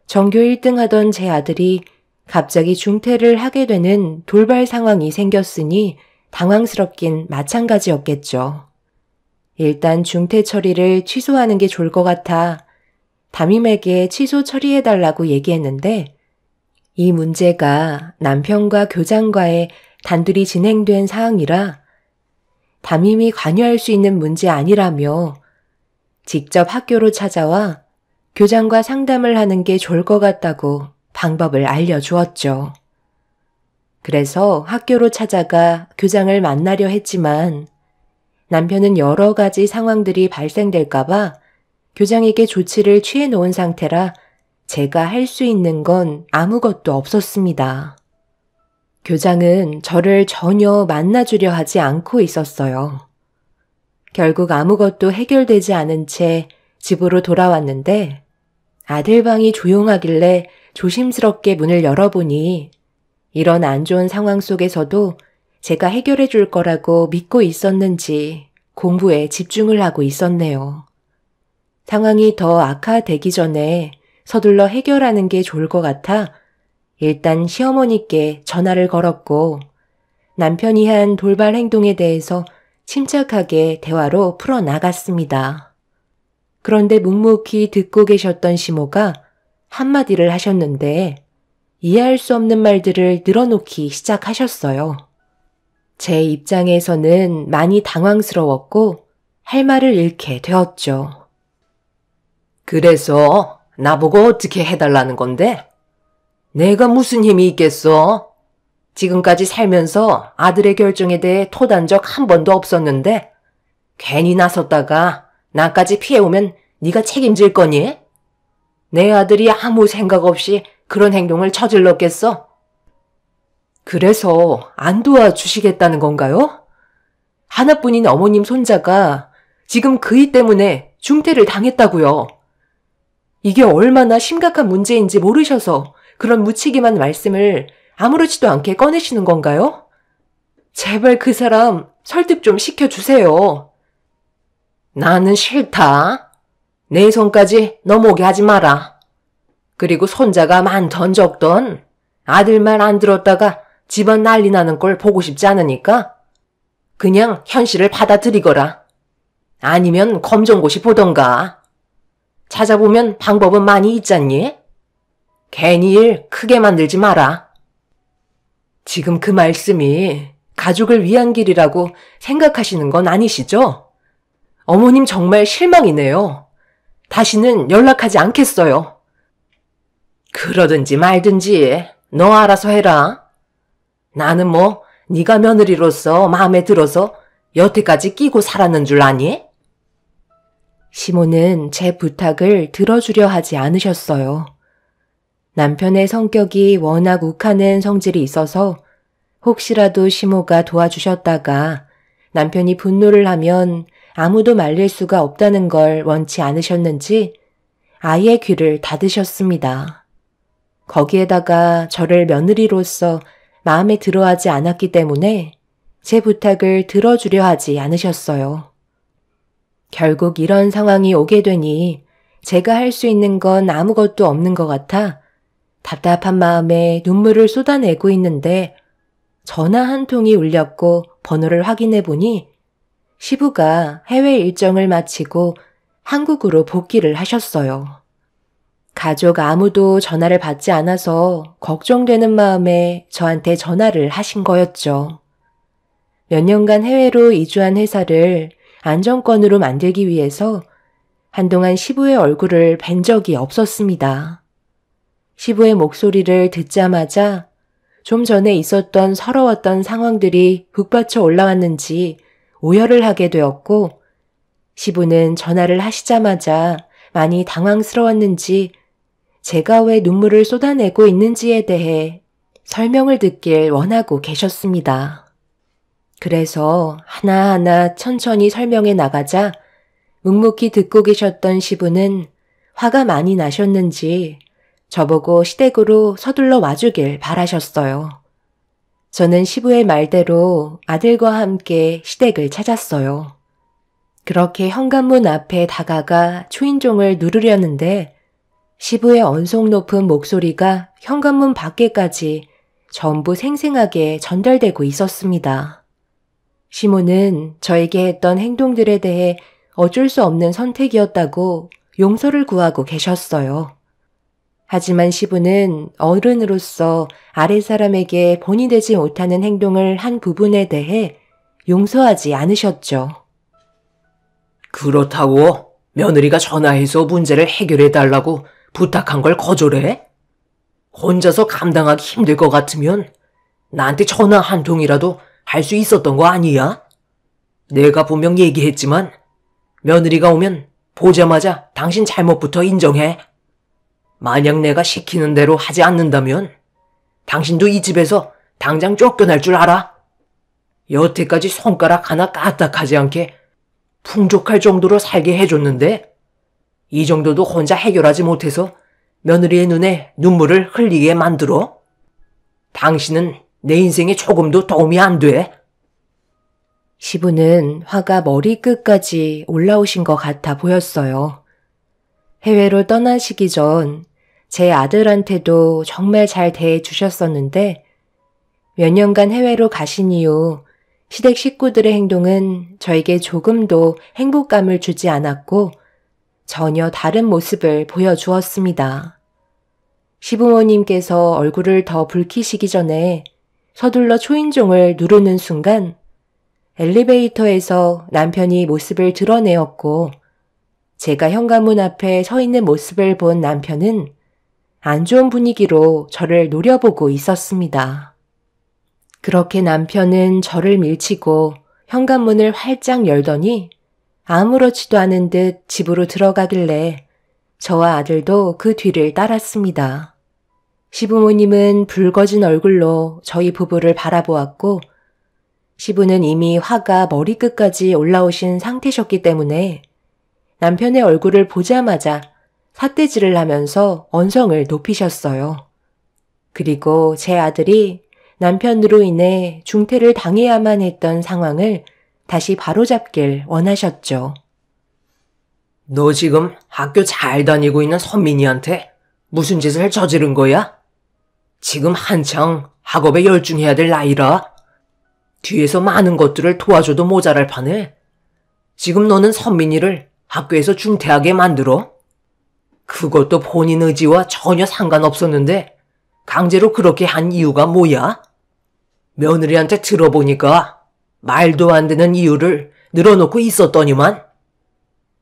Speaker 1: 전교 1등 하던 제 아들이 갑자기 중퇴를 하게 되는 돌발 상황이 생겼으니 당황스럽긴 마찬가지였겠죠. 일단 중퇴 처리를 취소하는 게 좋을 것 같아 담임에게 취소 처리해달라고 얘기했는데 이 문제가 남편과 교장과의 단둘이 진행된 사항이라 담임이 관여할 수 있는 문제 아니라며 직접 학교로 찾아와 교장과 상담을 하는 게 좋을 것 같다고 방법을 알려주었죠. 그래서 학교로 찾아가 교장을 만나려 했지만 남편은 여러 가지 상황들이 발생될까봐 교장에게 조치를 취해 놓은 상태라 제가 할 수 있는 건 아무것도 없었습니다. 교장은 저를 전혀 만나주려 하지 않고 있었어요. 결국 아무것도 해결되지 않은 채 집으로 돌아왔는데 아들 방이 조용하길래 조심스럽게 문을 열어보니 이런 안 좋은 상황 속에서도 제가 해결해 줄 거라고 믿고 있었는지 공부에 집중을 하고 있었네요. 상황이 더 악화되기 전에 서둘러 해결하는 게 좋을 것 같아 일단 시어머니께 전화를 걸었고 남편이 한 돌발 행동에 대해서 침착하게 대화로 풀어나갔습니다. 그런데 묵묵히 듣고 계셨던 시모가 한마디를 하셨는데 이해할 수 없는 말들을 늘어놓기 시작하셨어요. 제 입장에서는 많이 당황스러웠고 할 말을 잃게 되었죠.
Speaker 2: 그래서 나보고 어떻게 해달라는 건데? 내가 무슨 힘이 있겠어? 지금까지 살면서 아들의 결정에 대해 토단 적 한 번도 없었는데 괜히 나섰다가 나까지 피해오면 네가 책임질 거니? 내 아들이 아무 생각 없이 그런 행동을 저질렀겠어? 그래서 안 도와주시겠다는 건가요? 하나뿐인 어머님 손자가 지금 그이 때문에 중퇴를 당했다고요. 이게 얼마나 심각한 문제인지 모르셔서 그런 무책임한 말씀을 아무렇지도 않게 꺼내시는 건가요? 제발 그 사람 설득 좀 시켜주세요. 나는 싫다. 내 손까지 넘어오게 하지 마라. 그리고 손자가 많던 적던 아들 말 안 들었다가 집안 난리 나는 걸 보고 싶지 않으니까 그냥 현실을 받아들이거라. 아니면 검정고시 보던가. 찾아보면 방법은 많이 있잖니? 괜히 일 크게 만들지 마라. 지금 그 말씀이 가족을 위한 길이라고 생각하시는 건 아니시죠? 어머님 정말 실망이네요. 다시는 연락하지 않겠어요. 그러든지 말든지 너 알아서 해라. 나는 뭐 네가 며느리로서 마음에 들어서 여태까지 끼고 살았는 줄 아니?
Speaker 1: 시모는 제 부탁을 들어주려 하지 않으셨어요. 남편의 성격이 워낙 욱하는 성질이 있어서 혹시라도 시모가 도와주셨다가 남편이 분노를 하면 아무도 말릴 수가 없다는 걸 원치 않으셨는지 아예 귀를 닫으셨습니다. 거기에다가 저를 며느리로서 마음에 들어하지 않았기 때문에 제 부탁을 들어주려 하지 않으셨어요. 결국 이런 상황이 오게 되니 제가 할 수 있는 건 아무것도 없는 것 같아 답답한 마음에 눈물을 쏟아내고 있는데 전화 한 통이 울렸고 번호를 확인해 보니 시부가 해외 일정을 마치고 한국으로 복귀를 하셨어요. 가족 아무도 전화를 받지 않아서 걱정되는 마음에 저한테 전화를 하신 거였죠. 몇 년간 해외로 이주한 회사를 안정권으로 만들기 위해서 한동안 시부의 얼굴을 뵌 적이 없었습니다. 시부의 목소리를 듣자마자 좀 전에 있었던 서러웠던 상황들이 북받쳐 올라왔는지 오열을 하게 되었고 시부는 전화를 하시자마자 많이 당황스러웠는지 제가 왜 눈물을 쏟아내고 있는지에 대해 설명을 듣길 원하고 계셨습니다. 그래서 하나하나 천천히 설명해 나가자 묵묵히 듣고 계셨던 시부는 화가 많이 나셨는지 저보고 시댁으로 서둘러 와주길 바라셨어요. 저는 시부의 말대로 아들과 함께 시댁을 찾았어요. 그렇게 현관문 앞에 다가가 초인종을 누르려는데 시부의 언성 높은 목소리가 현관문 밖에까지 전부 생생하게 전달되고 있었습니다. 시모는 저에게 했던 행동들에 대해 어쩔 수 없는 선택이었다고 용서를 구하고 계셨어요. 하지만 시부는 어른으로서 아랫사람에게 본이 되지 못하는 행동을 한 부분에 대해 용서하지 않으셨죠.
Speaker 2: 그렇다고 며느리가 전화해서 문제를 해결해달라고 부탁한 걸 거절해? 혼자서 감당하기 힘들 것 같으면 나한테 전화 한 통이라도 할 수 있었던 거 아니야? 내가 분명 얘기했지만 며느리가 오면 보자마자 당신 잘못부터 인정해. 만약 내가 시키는 대로 하지 않는다면 당신도 이 집에서 당장 쫓겨날 줄 알아? 여태까지 손가락 하나 까딱하지 않게 풍족할 정도로 살게 해줬는데 이 정도도 혼자 해결하지 못해서 며느리의 눈에 눈물을 흘리게 만들어? 당신은 내 인생에 조금도 도움이 안 돼.
Speaker 1: 시부는 화가 머리끝까지 올라오신 것 같아 보였어요. 해외로 떠나시기 전 제 아들한테도 정말 잘 대해주셨었는데 몇 년간 해외로 가신 이후 시댁 식구들의 행동은 저에게 조금도 행복감을 주지 않았고 전혀 다른 모습을 보여주었습니다. 시부모님께서 얼굴을 더 붉히시기 전에 서둘러 초인종을 누르는 순간 엘리베이터에서 남편이 모습을 드러내었고 제가 현관문 앞에 서 있는 모습을 본 남편은 안 좋은 분위기로 저를 노려보고 있었습니다. 그렇게 남편은 저를 밀치고 현관문을 활짝 열더니 아무렇지도 않은 듯 집으로 들어가길래 저와 아들도 그 뒤를 따랐습니다. 시부모님은 붉어진 얼굴로 저희 부부를 바라보았고 시부는 이미 화가 머리끝까지 올라오신 상태셨기 때문에 남편의 얼굴을 보자마자 삿대질을 하면서 언성을 높이셨어요. 그리고 제 아들이 남편으로 인해 중퇴를 당해야만 했던 상황을 다시 바로잡길 원하셨죠.
Speaker 2: 너 지금 학교 잘 다니고 있는 선민이한테 무슨 짓을 저지른 거야? 지금 한창 학업에 열중해야 될 나이라 뒤에서 많은 것들을 도와줘도 모자랄 판에 지금 너는 선민이를 학교에서 중퇴하게 만들어? 그것도 본인 의지와 전혀 상관없었는데 강제로 그렇게 한 이유가 뭐야? 며느리한테 들어보니까 말도 안 되는 이유를 늘어놓고 있었더니만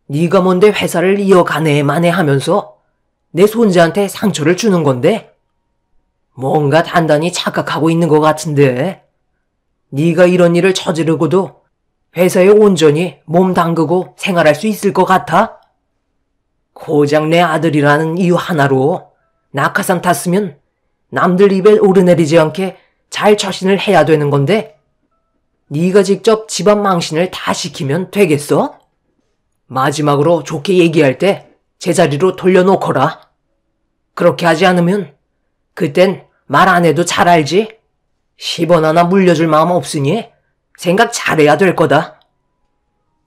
Speaker 2: 네가 뭔데 회사를 이어가네 마네 하면서 내 손자한테 상처를 주는 건데 뭔가 단단히 착각하고 있는 것 같은데 네가 이런 일을 저지르고도 회사에 온전히 몸 담그고 생활할 수 있을 것 같아? 고작 내 아들이라는 이유 하나로 낙하산 탔으면 남들 입에 오르내리지 않게 잘 처신을 해야 되는 건데 네가 직접 집안 망신을 다 시키면 되겠어? 마지막으로 좋게 얘기할 때 제자리로 돌려놓거라. 그렇게 하지 않으면 그땐 말 안 해도 잘 알지? 10원 하나 물려줄 마음 없으니 생각 잘해야 될 거다.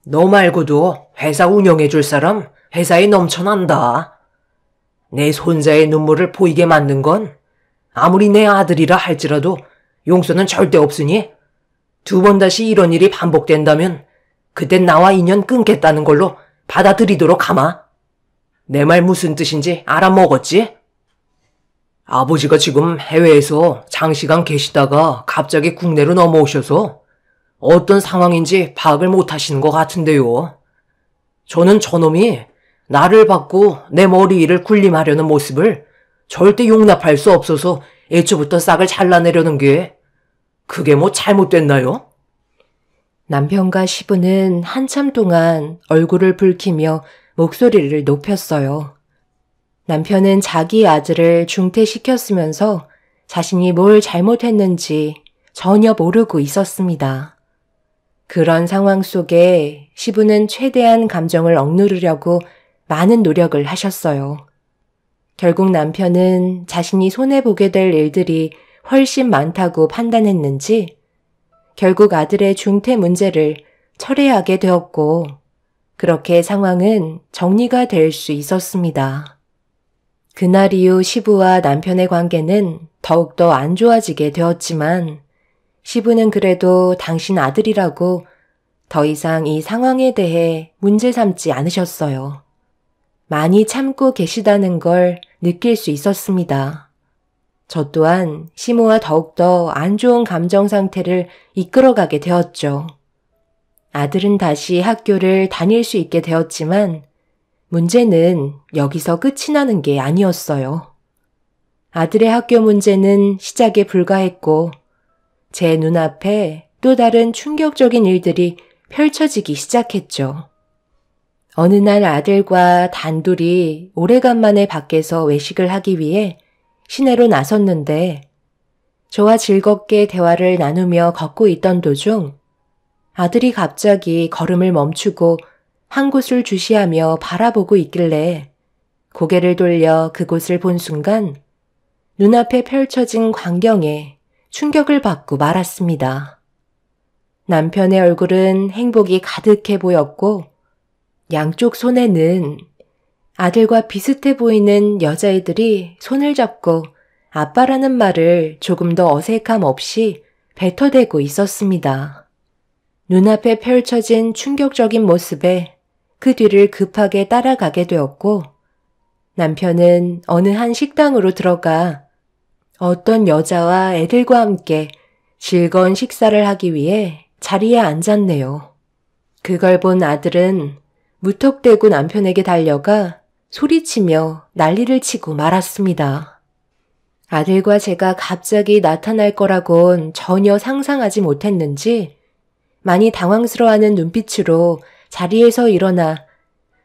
Speaker 2: 너 말고도 회사 운영해줄 사람 회사에 넘쳐난다. 내 손자의 눈물을 보이게 만든 건 아무리 내 아들이라 할지라도 용서는 절대 없으니 2번 다시 이런 일이 반복된다면 그땐 나와 인연 끊겠다는 걸로 받아들이도록 하마. 내 말 무슨 뜻인지 알아먹었지? 아버지가 지금 해외에서 장시간 계시다가 갑자기 국내로 넘어오셔서 어떤 상황인지 파악을 못하시는 것 같은데요. 저는 저놈이 나를 받고 내 머리 위를 군림하려는 모습을 절대 용납할 수 없어서 애초부터 싹을 잘라내려는 게 그게 뭐 잘못됐나요?
Speaker 1: 남편과 시부는 한참 동안 얼굴을 붉히며 목소리를 높였어요. 남편은 자기 아들을 중퇴시켰으면서 자신이 뭘 잘못했는지 전혀 모르고 있었습니다. 그런 상황 속에 시부는 최대한 감정을 억누르려고 많은 노력을 하셨어요. 결국 남편은 자신이 손해보게 될 일들이 훨씬 많다고 판단했는지 결국 아들의 중퇴 문제를 철회하게 되었고 그렇게 상황은 정리가 될 수 있었습니다. 그날 이후 시부와 남편의 관계는 더욱더 안 좋아지게 되었지만 시부는 그래도 당신 아들이라고 더 이상 이 상황에 대해 문제 삼지 않으셨어요. 많이 참고 계시다는 걸 느낄 수 있었습니다. 저 또한 시모와 더욱더 안 좋은 감정 상태를 이끌어가게 되었죠. 아들은 다시 학교를 다닐 수 있게 되었지만 문제는 여기서 끝이 나는 게 아니었어요. 아들의 학교 문제는 시작에 불과했고 제 눈앞에 또 다른 충격적인 일들이 펼쳐지기 시작했죠. 어느 날 아들과 단둘이 오래간만에 밖에서 외식을 하기 위해 시내로 나섰는데 저와 즐겁게 대화를 나누며 걷고 있던 도중 아들이 갑자기 걸음을 멈추고 한 곳을 주시하며 바라보고 있길래 고개를 돌려 그곳을 본 순간 눈앞에 펼쳐진 광경에 충격을 받고 말았습니다. 남편의 얼굴은 행복이 가득해 보였고 양쪽 손에는 아들과 비슷해 보이는 여자애들이 손을 잡고 아빠라는 말을 조금 더 어색함 없이 뱉어대고 있었습니다. 눈앞에 펼쳐진 충격적인 모습에 그 뒤를 급하게 따라가게 되었고 남편은 어느 한 식당으로 들어가 어떤 여자와 애들과 함께 즐거운 식사를 하기 위해 자리에 앉았네요. 그걸 본 아들은 무턱대고 남편에게 달려가 소리치며 난리를 치고 말았습니다. 아들과 제가 갑자기 나타날 거라곤 전혀 상상하지 못했는지 많이 당황스러워하는 눈빛으로 자리에서 일어나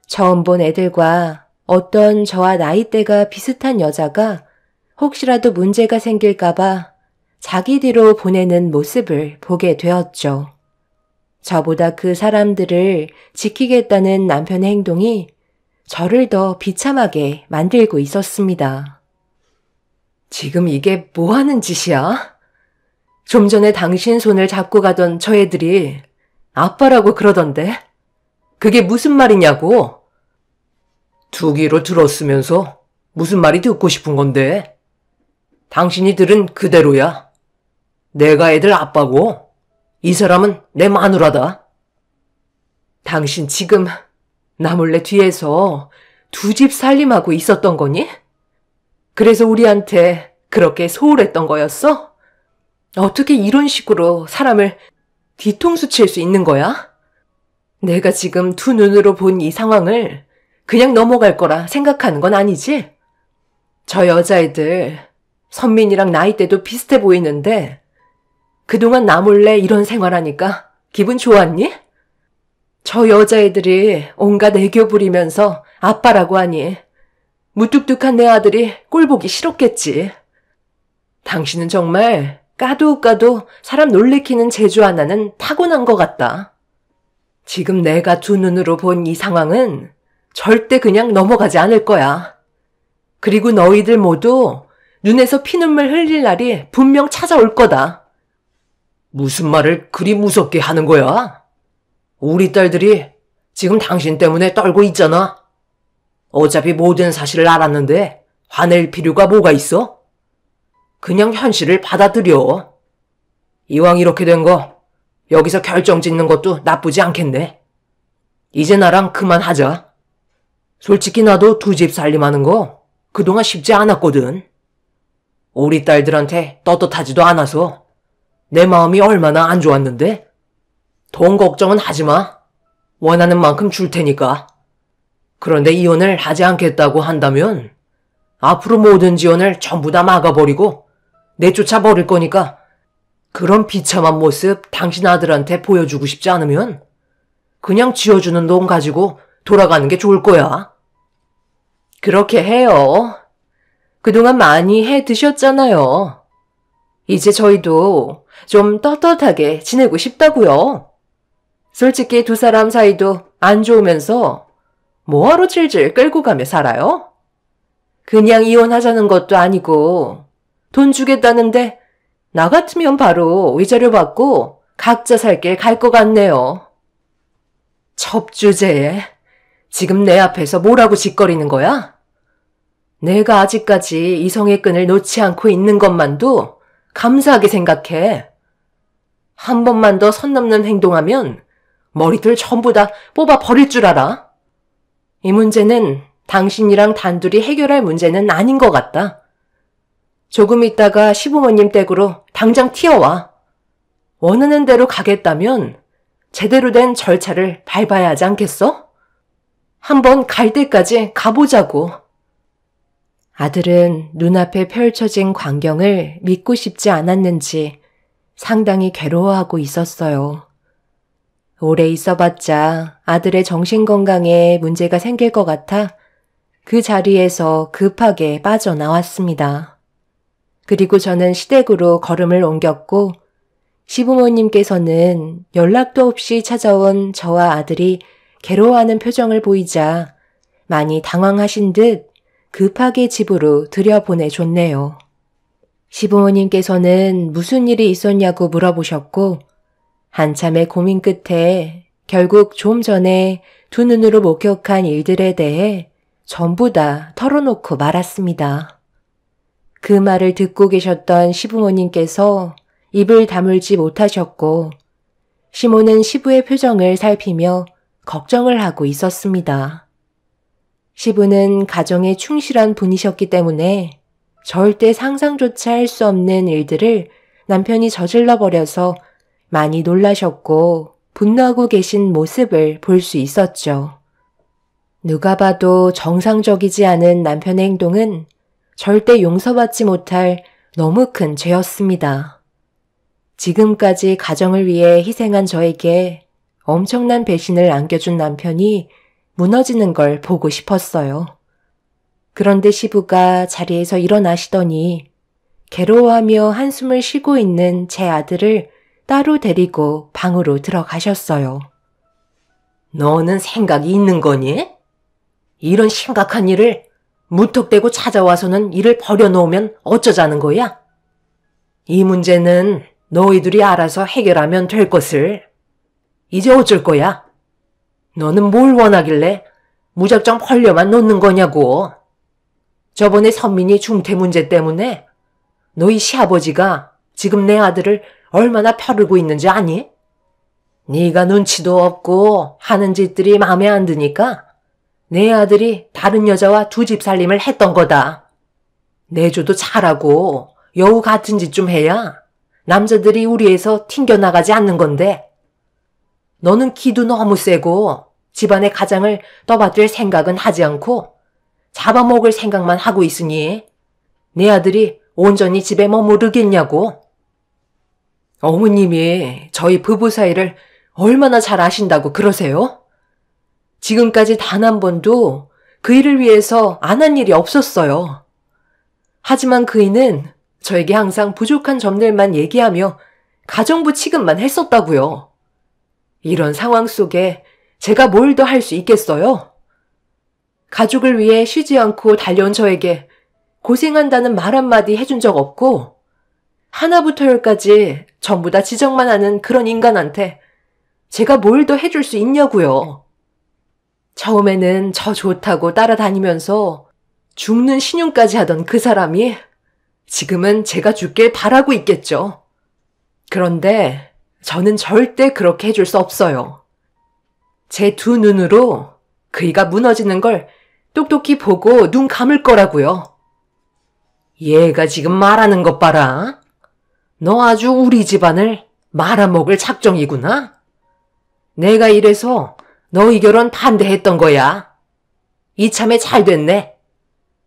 Speaker 1: 처음 본 애들과 어떤 저와 나이대가 비슷한 여자가 혹시라도 문제가 생길까봐 자기 뒤로 보내는 모습을 보게 되었죠. 저보다 그 사람들을 지키겠다는 남편의 행동이 저를 더 비참하게 만들고 있었습니다. 지금 이게 뭐 하는 짓이야? 좀 전에 당신 손을 잡고 가던 저 애들이 아빠라고 그러던데? 그게 무슨 말이냐고? 두 귀로 들었으면서 무슨 말이 듣고 싶은 건데? 당신이 들은 그대로야. 내가 애들 아빠고 이 사람은 내 마누라다. 당신 지금 나 몰래 뒤에서 두 집 살림하고 있었던 거니? 그래서 우리한테 그렇게 소홀했던 거였어? 어떻게 이런 식으로 사람을 뒤통수 칠 수 있는 거야? 내가 지금 두 눈으로 본 이 상황을 그냥 넘어갈 거라 생각하는 건 아니지? 저 여자애들 선민이랑 나이대도 비슷해 보이는데 그동안 나 몰래 이런 생활하니까 기분 좋았니? 저 여자애들이 온갖 애교 부리면서 아빠라고 하니 무뚝뚝한 내 아들이 꼴보기 싫었겠지. 당신은 정말 까도 사람 놀래키는 재주 하나는 타고난 것 같다. 지금 내가 두 눈으로 본 이 상황은 절대 그냥 넘어가지 않을 거야. 그리고 너희들 모두 눈에서 피눈물 흘릴 날이 분명 찾아올 거다. 무슨 말을 그리 무섭게 하는 거야? 우리 딸들이 지금 당신 때문에 떨고 있잖아. 어차피 모든 사실을 알았는데 화낼 필요가 뭐가 있어? 그냥 현실을 받아들여. 이왕 이렇게 된 거 여기서 결정 짓는 것도 나쁘지 않겠네. 이제 나랑 그만하자. 솔직히 나도 두 집 살림하는 거 그동안 쉽지 않았거든. 우리 딸들한테 떳떳하지도 않아서 내 마음이 얼마나 안 좋았는데. 돈 걱정은 하지 마. 원하는 만큼 줄 테니까. 그런데 이혼을 하지 않겠다고 한다면 앞으로 모든 지원을 전부 다 막아버리고 내쫓아 버릴 거니까 그런 비참한 모습 당신 아들한테 보여주고 싶지 않으면 그냥 쥐어주는 돈 가지고 돌아가는 게 좋을 거야. 그렇게 해요. 그동안 많이 해 드셨잖아요. 이제 저희도 좀 떳떳하게 지내고 싶다고요. 솔직히 두 사람 사이도 안 좋으면서 뭐하러 질질 끌고 가며 살아요? 그냥 이혼하자는 것도 아니고 돈 주겠다는데 나 같으면 바로 위자료 받고 각자 살 길 갈 것 같네요. 첩주제에 지금 내 앞에서 뭐라고 짓거리는 거야?
Speaker 2: 내가 아직까지 이성의 끈을 놓지 않고 있는 것만도 감사하게 생각해. 한 번만 더 선 넘는 행동하면 머리들 전부 다 뽑아 버릴 줄 알아. 이 문제는 당신이랑 단둘이 해결할 문제는 아닌 것 같다. 조금 있다가 시부모님 댁으로 당장 튀어와. 원하는 대로 가겠다면 제대로 된 절차를 밟아야 하지 않겠어? 한번 갈 때까지 가보자고.
Speaker 1: 아들은 눈앞에 펼쳐진 광경을 믿고 싶지 않았는지 상당히 괴로워하고 있었어요. 오래 있어봤자 아들의 정신건강에 문제가 생길 것 같아 그 자리에서 급하게 빠져나왔습니다. 그리고 저는 시댁으로 걸음을 옮겼고 시부모님께서는 연락도 없이 찾아온 저와 아들이 괴로워하는 표정을 보이자 많이 당황하신 듯 급하게 집으로 들여보내줬네요. 시부모님께서는 무슨 일이 있었냐고 물어보셨고 한참의 고민 끝에 결국 좀 전에 두 눈으로 목격한 일들에 대해 전부 다 털어놓고 말았습니다. 그 말을 듣고 계셨던 시부모님께서 입을 다물지 못하셨고 시모는 시부의 표정을 살피며 걱정을 하고 있었습니다. 시부는 가정에 충실한 분이셨기 때문에 절대 상상조차 할 수 없는 일들을 남편이 저질러 버려서 많이 놀라셨고 분노하고 계신 모습을 볼 수 있었죠. 누가 봐도 정상적이지 않은 남편의 행동은 절대 용서받지 못할 너무 큰 죄였습니다. 지금까지 가정을 위해 희생한 저에게 엄청난 배신을 안겨준 남편이 무너지는 걸 보고 싶었어요. 그런데 시부가 자리에서 일어나시더니 괴로워하며 한숨을 쉬고 있는 제 아들을 따로 데리고 방으로 들어가셨어요.
Speaker 2: 너는 생각이 있는 거니? 이런 심각한 일을 무턱대고 찾아와서는 일을 버려놓으면 어쩌자는 거야? 이 문제는 너희들이 알아서 해결하면 될 것을. 이제 어쩔 거야? 너는 뭘 원하길래 무작정 벌려만 놓는 거냐고. 저번에 선민이 중퇴 문제 때문에 너희 시아버지가 지금 내 아들을 얼마나 펴르고 있는지 아니? 네가 눈치도 없고 하는 짓들이 마음에 안 드니까 내 아들이 다른 여자와 두 집 살림을 했던 거다. 내조도 잘하고 여우 같은 짓 좀 해야 남자들이 우리에서 튕겨나가지 않는 건데 너는 기도 너무 세고 집안의 가장을 떠받들 생각은 하지 않고 잡아먹을 생각만 하고 있으니 내 아들이 온전히 집에 머무르겠냐고. 어머님이 저희 부부 사이를 얼마나 잘 아신다고 그러세요? 지금까지 단 한 번도 그 일을 위해서 안 한 일이 없었어요. 하지만 그이는 저에게 항상 부족한 점들만 얘기하며 가정부 취급만 했었다고요. 이런 상황 속에 제가 뭘 더 할 수 있겠어요? 가족을 위해 쉬지 않고 달려온 저에게 고생한다는 말 한마디 해준 적 없고 하나부터 열까지 전부 다 지적만 하는 그런 인간한테 제가 뭘 더 해줄 수 있냐고요. 처음에는 저 좋다고 따라다니면서 죽는 신용까지 하던 그 사람이 지금은 제가 죽길 바라고 있겠죠. 그런데 저는 절대 그렇게 해줄 수 없어요. 제 두 눈으로 그이가 무너지는 걸 똑똑히 보고 눈 감을 거라고요. 얘가 지금 말하는 것 봐라. 너 아주 우리 집안을 말아먹을 작정이구나. 내가 이래서 너희 결혼 반대했던 거야. 이참에 잘 됐네.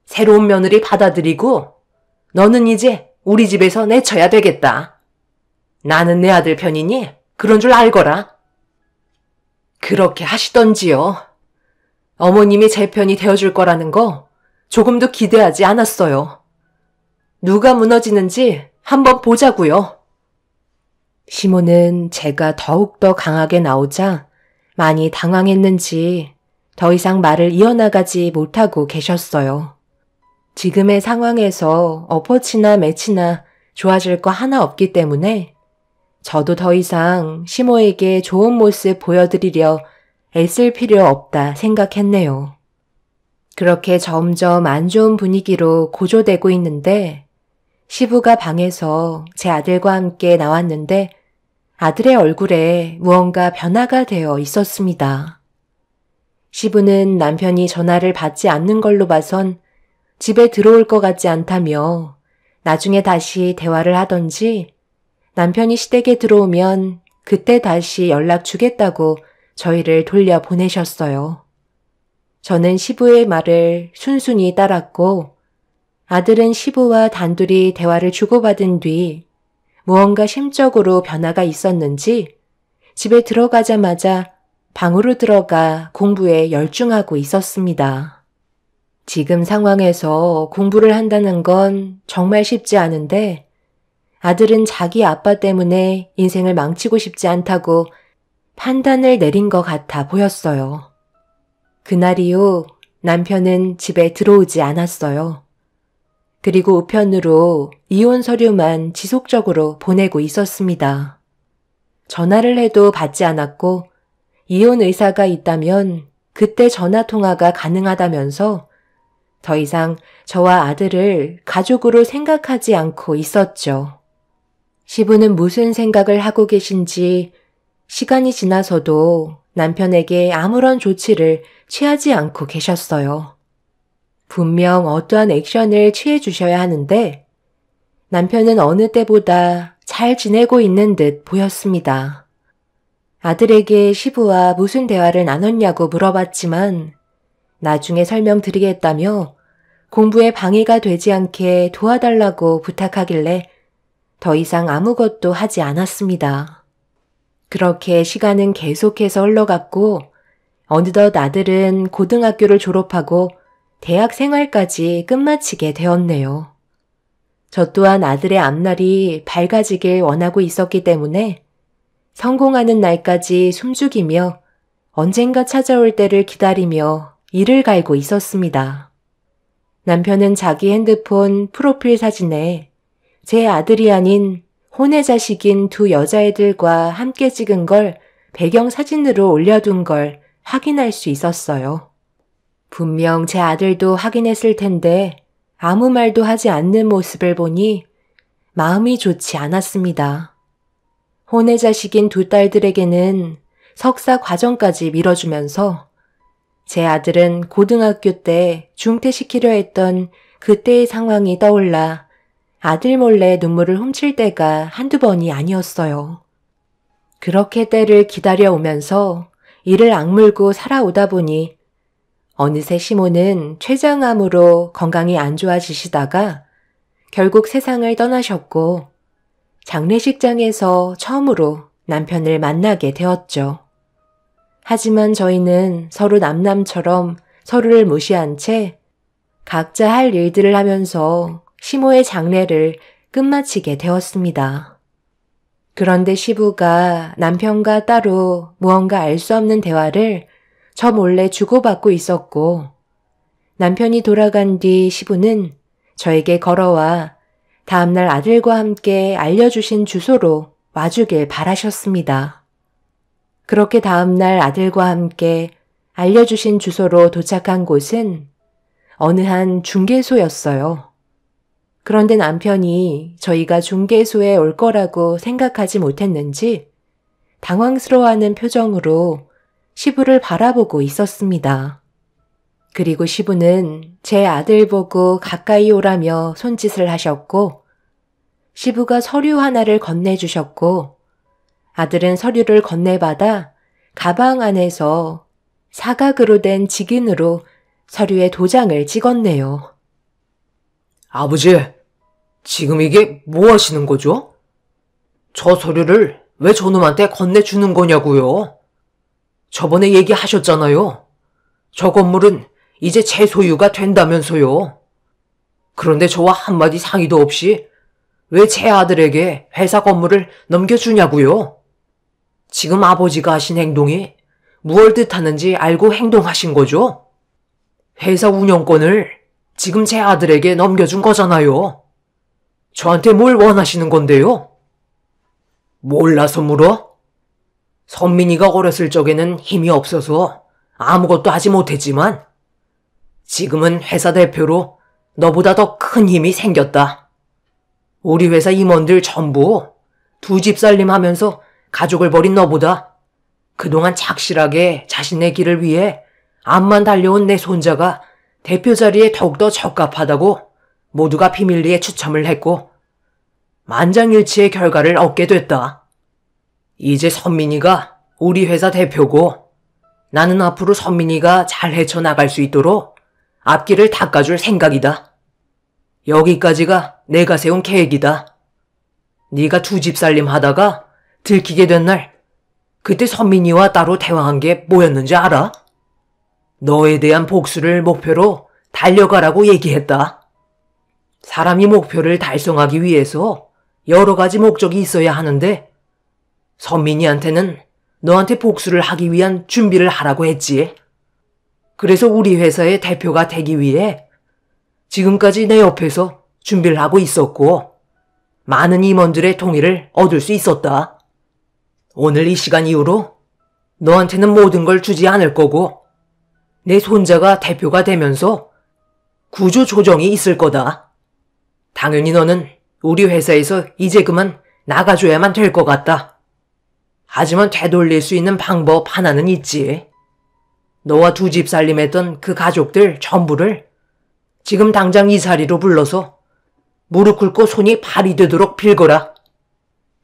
Speaker 2: 새로운 며느리 받아들이고 너는 이제 우리 집에서 내쳐야 되겠다. 나는 내 아들 편이니 그런 줄 알거라. 그렇게 하시던지요. 어머님이 제 편이 되어줄 거라는 거 조금도 기대하지 않았어요. 누가 무너지는지 한번 보자고요.
Speaker 1: 시모는 제가 더욱더 강하게 나오자 많이 당황했는지 더 이상 말을 이어나가지 못하고 계셨어요. 지금의 상황에서 엎어치나 매치나 좋아질 거 하나 없기 때문에 저도 더 이상 시모에게 좋은 모습 보여드리려 애쓸 필요 없다 생각했네요. 그렇게 점점 안 좋은 분위기로 고조되고 있는데 시부가 방에서 제 아들과 함께 나왔는데 아들의 얼굴에 무언가 변화가 되어 있었습니다. 시부는 남편이 전화를 받지 않는 걸로 봐선 집에 들어올 것 같지 않다며 나중에 다시 대화를 하던지 남편이 시댁에 들어오면 그때 다시 연락 주겠다고 저희를 돌려보내셨어요. 저는 시부의 말을 순순히 따랐고 아들은 시부와 단둘이 대화를 주고받은 뒤 무언가 심적으로 변화가 있었는지 집에 들어가자마자 방으로 들어가 공부에 열중하고 있었습니다. 지금 상황에서 공부를 한다는 건 정말 쉽지 않은데 아들은 자기 아빠 때문에 인생을 망치고 싶지 않다고 판단을 내린 것 같아 보였어요. 그날 이후 남편은 집에 들어오지 않았어요. 그리고 우편으로 이혼 서류만 지속적으로 보내고 있었습니다. 전화를 해도 받지 않았고 이혼 의사가 있다면 그때 전화 통화가 가능하다면서 더 이상 저와 아들을 가족으로 생각하지 않고 있었죠. 시부는 무슨 생각을 하고 계신지 시간이 지나서도 남편에게 아무런 조치를 취하지 않고 계셨어요. 분명 어떠한 액션을 취해 주셔야 하는데 남편은 어느 때보다 잘 지내고 있는 듯 보였습니다. 아들에게 시부와 무슨 대화를 나눴냐고 물어봤지만 나중에 설명드리겠다며 공부에 방해가 되지 않게 도와달라고 부탁하길래 더 이상 아무것도 하지 않았습니다. 그렇게 시간은 계속해서 흘러갔고 어느덧 아들은 고등학교를 졸업하고 대학 생활까지 끝마치게 되었네요. 저 또한 아들의 앞날이 밝아지길 원하고 있었기 때문에 성공하는 날까지 숨죽이며 언젠가 찾아올 때를 기다리며 이를 갈고 있었습니다. 남편은 자기 핸드폰 프로필 사진에 제 아들이 아닌 혼의 자식인 두 여자애들과 함께 찍은 걸 배경사진으로 올려둔 걸 확인할 수 있었어요. 분명 제 아들도 확인했을 텐데 아무 말도 하지 않는 모습을 보니 마음이 좋지 않았습니다. 혼의 자식인 두 딸들에게는 석사 과정까지 밀어주면서 제 아들은 고등학교 때 중퇴시키려 했던 그때의 상황이 떠올라 아들 몰래 눈물을 훔칠 때가 한두 번이 아니었어요. 그렇게 때를 기다려오면서 이를 악물고 살아오다 보니 어느새 시모는 췌장암으로 건강이 안 좋아지시다가 결국 세상을 떠나셨고 장례식장에서 처음으로 남편을 만나게 되었죠. 하지만 저희는 서로 남남처럼 서로를 무시한 채 각자 할 일들을 하면서 시모의 장례를 끝마치게 되었습니다. 그런데 시부가 남편과 따로 무언가 알 수 없는 대화를 저 몰래 주고받고 있었고 남편이 돌아간 뒤 시부는 저에게 걸어와 다음날 아들과 함께 알려주신 주소로 와주길 바라셨습니다. 그렇게 다음날 아들과 함께 알려주신 주소로 도착한 곳은 어느 한 중개소였어요. 그런데 남편이 저희가 중개소에 올 거라고 생각하지 못했는지 당황스러워하는 표정으로 시부를 바라보고 있었습니다. 그리고 시부는 제 아들 보고 가까이 오라며 손짓을 하셨고 시부가 서류 하나를 건네주셨고 아들은 서류를 건네받아 가방 안에서 사각으로 된 직인으로 서류에 도장을 찍었네요.
Speaker 2: 아버지, 지금 이게 뭐 하시는 거죠? 저 서류를 왜 저놈한테 건네주는 거냐고요? 저번에 얘기하셨잖아요. 저 건물은 이제 제 소유가 된다면서요. 그런데 저와 한마디 상의도 없이 왜 제 아들에게 회사 건물을 넘겨주냐고요? 지금 아버지가 하신 행동이 무얼 뜻하는지 알고 행동하신 거죠? 회사 운영권을 지금 제 아들에게 넘겨준 거잖아요. 저한테 뭘 원하시는 건데요? 몰라서 물어? 선민이가 어렸을 적에는 힘이 없어서 아무것도 하지 못했지만 지금은 회사 대표로 너보다 더 큰 힘이 생겼다. 우리 회사 임원들 전부 두 집 살림하면서 가족을 버린 너보다 그동안 착실하게 자신의 길을 위해 앞만 달려온 내 손자가 대표 자리에 더욱더 적합하다고 모두가 비밀리에 추첨을 했고 만장일치의 결과를 얻게 됐다. 이제 선민이가 우리 회사 대표고 나는 앞으로 선민이가 잘 헤쳐나갈 수 있도록 앞길을 닦아줄 생각이다. 여기까지가 내가 세운 계획이다. 네가 두 집 살림 하다가 들키게 된 날 그때 선민이와 따로 대화한 게 뭐였는지 알아? 너에 대한 복수를 목표로 달려가라고 얘기했다. 사람이 목표를 달성하기 위해서 여러 가지 목적이 있어야 하는데 선민이한테는 너한테 복수를 하기 위한 준비를 하라고 했지. 그래서 우리 회사의 대표가 되기 위해 지금까지 내 옆에서 준비를 하고 있었고 많은 임원들의 동의를 얻을 수 있었다. 오늘 이 시간 이후로 너한테는 모든 걸 주지 않을 거고 내 손자가 대표가 되면서 구조 조정이 있을 거다. 당연히 너는 우리 회사에서 이제 그만 나가줘야만 될 것 같다. 하지만 되돌릴 수 있는 방법 하나는 있지. 너와 두 집 살림했던 그 가족들 전부를 지금 당장 이 자리로 불러서 무릎 꿇고 손이 발이 되도록 빌거라.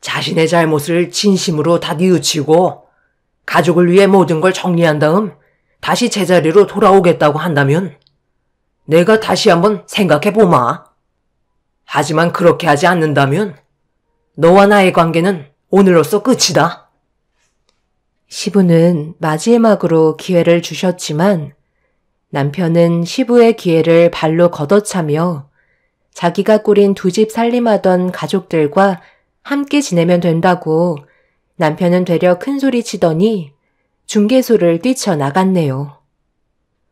Speaker 2: 자신의 잘못을 진심으로 다 뉘우치고 가족을 위해 모든 걸 정리한 다음 다시 제자리로 돌아오겠다고 한다면 내가 다시 한번 생각해보마. 하지만 그렇게 하지 않는다면 너와 나의 관계는 오늘로써 끝이다.
Speaker 1: 시부는 마지막으로 기회를 주셨지만 남편은 시부의 기회를 발로 걷어차며 자기가 꾸린 두 집 살림하던 가족들과 함께 지내면 된다고 남편은 되려 큰소리 치더니 중개소를 뛰쳐나갔네요.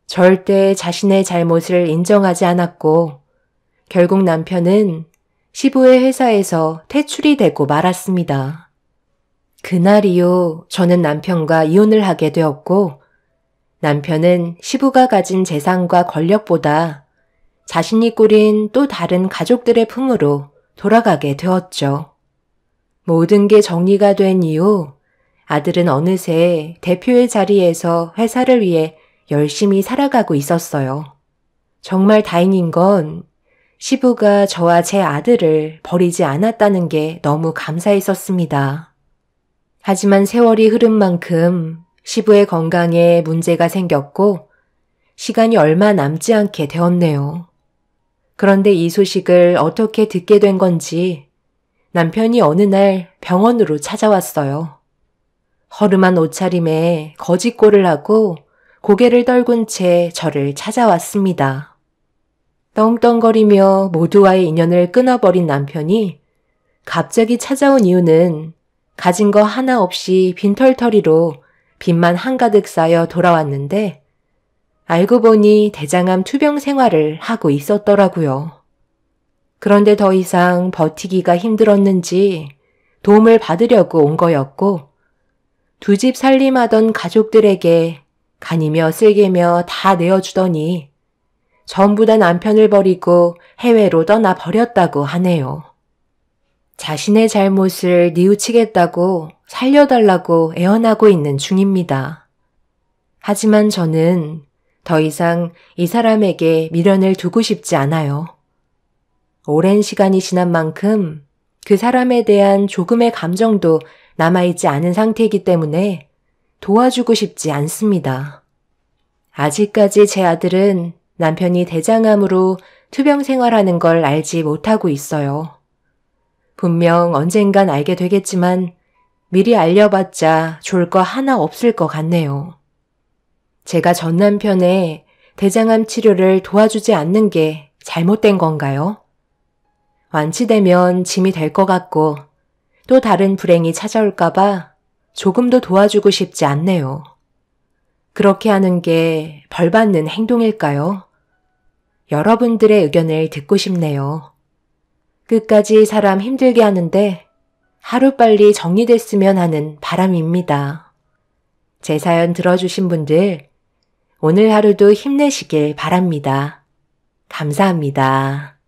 Speaker 1: 절대 자신의 잘못을 인정하지 않았고 결국 남편은 시부의 회사에서 퇴출이 되고 말았습니다. 그날 이후 저는 남편과 이혼을 하게 되었고 남편은 시부가 가진 재산과 권력보다 자신이 꾸린 또 다른 가족들의 품으로 돌아가게 되었죠. 모든 게 정리가 된 이후 아들은 어느새 대표의 자리에서 회사를 위해 열심히 살아가고 있었어요. 정말 다행인 건 시부가 저와 제 아들을 버리지 않았다는 게 너무 감사했었습니다. 하지만 세월이 흐른 만큼 시부의 건강에 문제가 생겼고 시간이 얼마 남지 않게 되었네요. 그런데 이 소식을 어떻게 듣게 된 건지 남편이 어느 날 병원으로 찾아왔어요. 허름한 옷차림에 거짓골을 하고 고개를 떨군 채 저를 찾아왔습니다. 떵떵거리며 모두와의 인연을 끊어버린 남편이 갑자기 찾아온 이유는 가진 거 하나 없이 빈털터리로 빚만 한가득 쌓여 돌아왔는데 알고 보니 대장암 투병 생활을 하고 있었더라고요. 그런데 더 이상 버티기가 힘들었는지 도움을 받으려고 온 거였고 두 집 살림하던 가족들에게 간이며 쓸개며 다 내어주더니 전부 다 남편을 버리고 해외로 떠나버렸다고 하네요. 자신의 잘못을 뉘우치겠다고 살려달라고 애원하고 있는 중입니다. 하지만 저는 더 이상 이 사람에게 미련을 두고 싶지 않아요. 오랜 시간이 지난 만큼 그 사람에 대한 조금의 감정도 남아있지 않은 상태이기 때문에 도와주고 싶지 않습니다. 아직까지 제 아들은 남편이 대장암으로 투병 생활하는 걸 알지 못하고 있어요. 분명 언젠간 알게 되겠지만 미리 알려봤자 좋을 거 하나 없을 것 같네요. 제가 전 남편의 대장암 치료를 도와주지 않는 게 잘못된 건가요? 완치되면 짐이 될 것 같고 또 다른 불행이 찾아올까봐 조금도 도와주고 싶지 않네요. 그렇게 하는 게 벌받는 행동일까요? 여러분들의 의견을 듣고 싶네요. 끝까지 사람 힘들게 하는데 하루빨리 정리됐으면 하는 바람입니다. 제 사연 들어주신 분들 오늘 하루도 힘내시길 바랍니다. 감사합니다.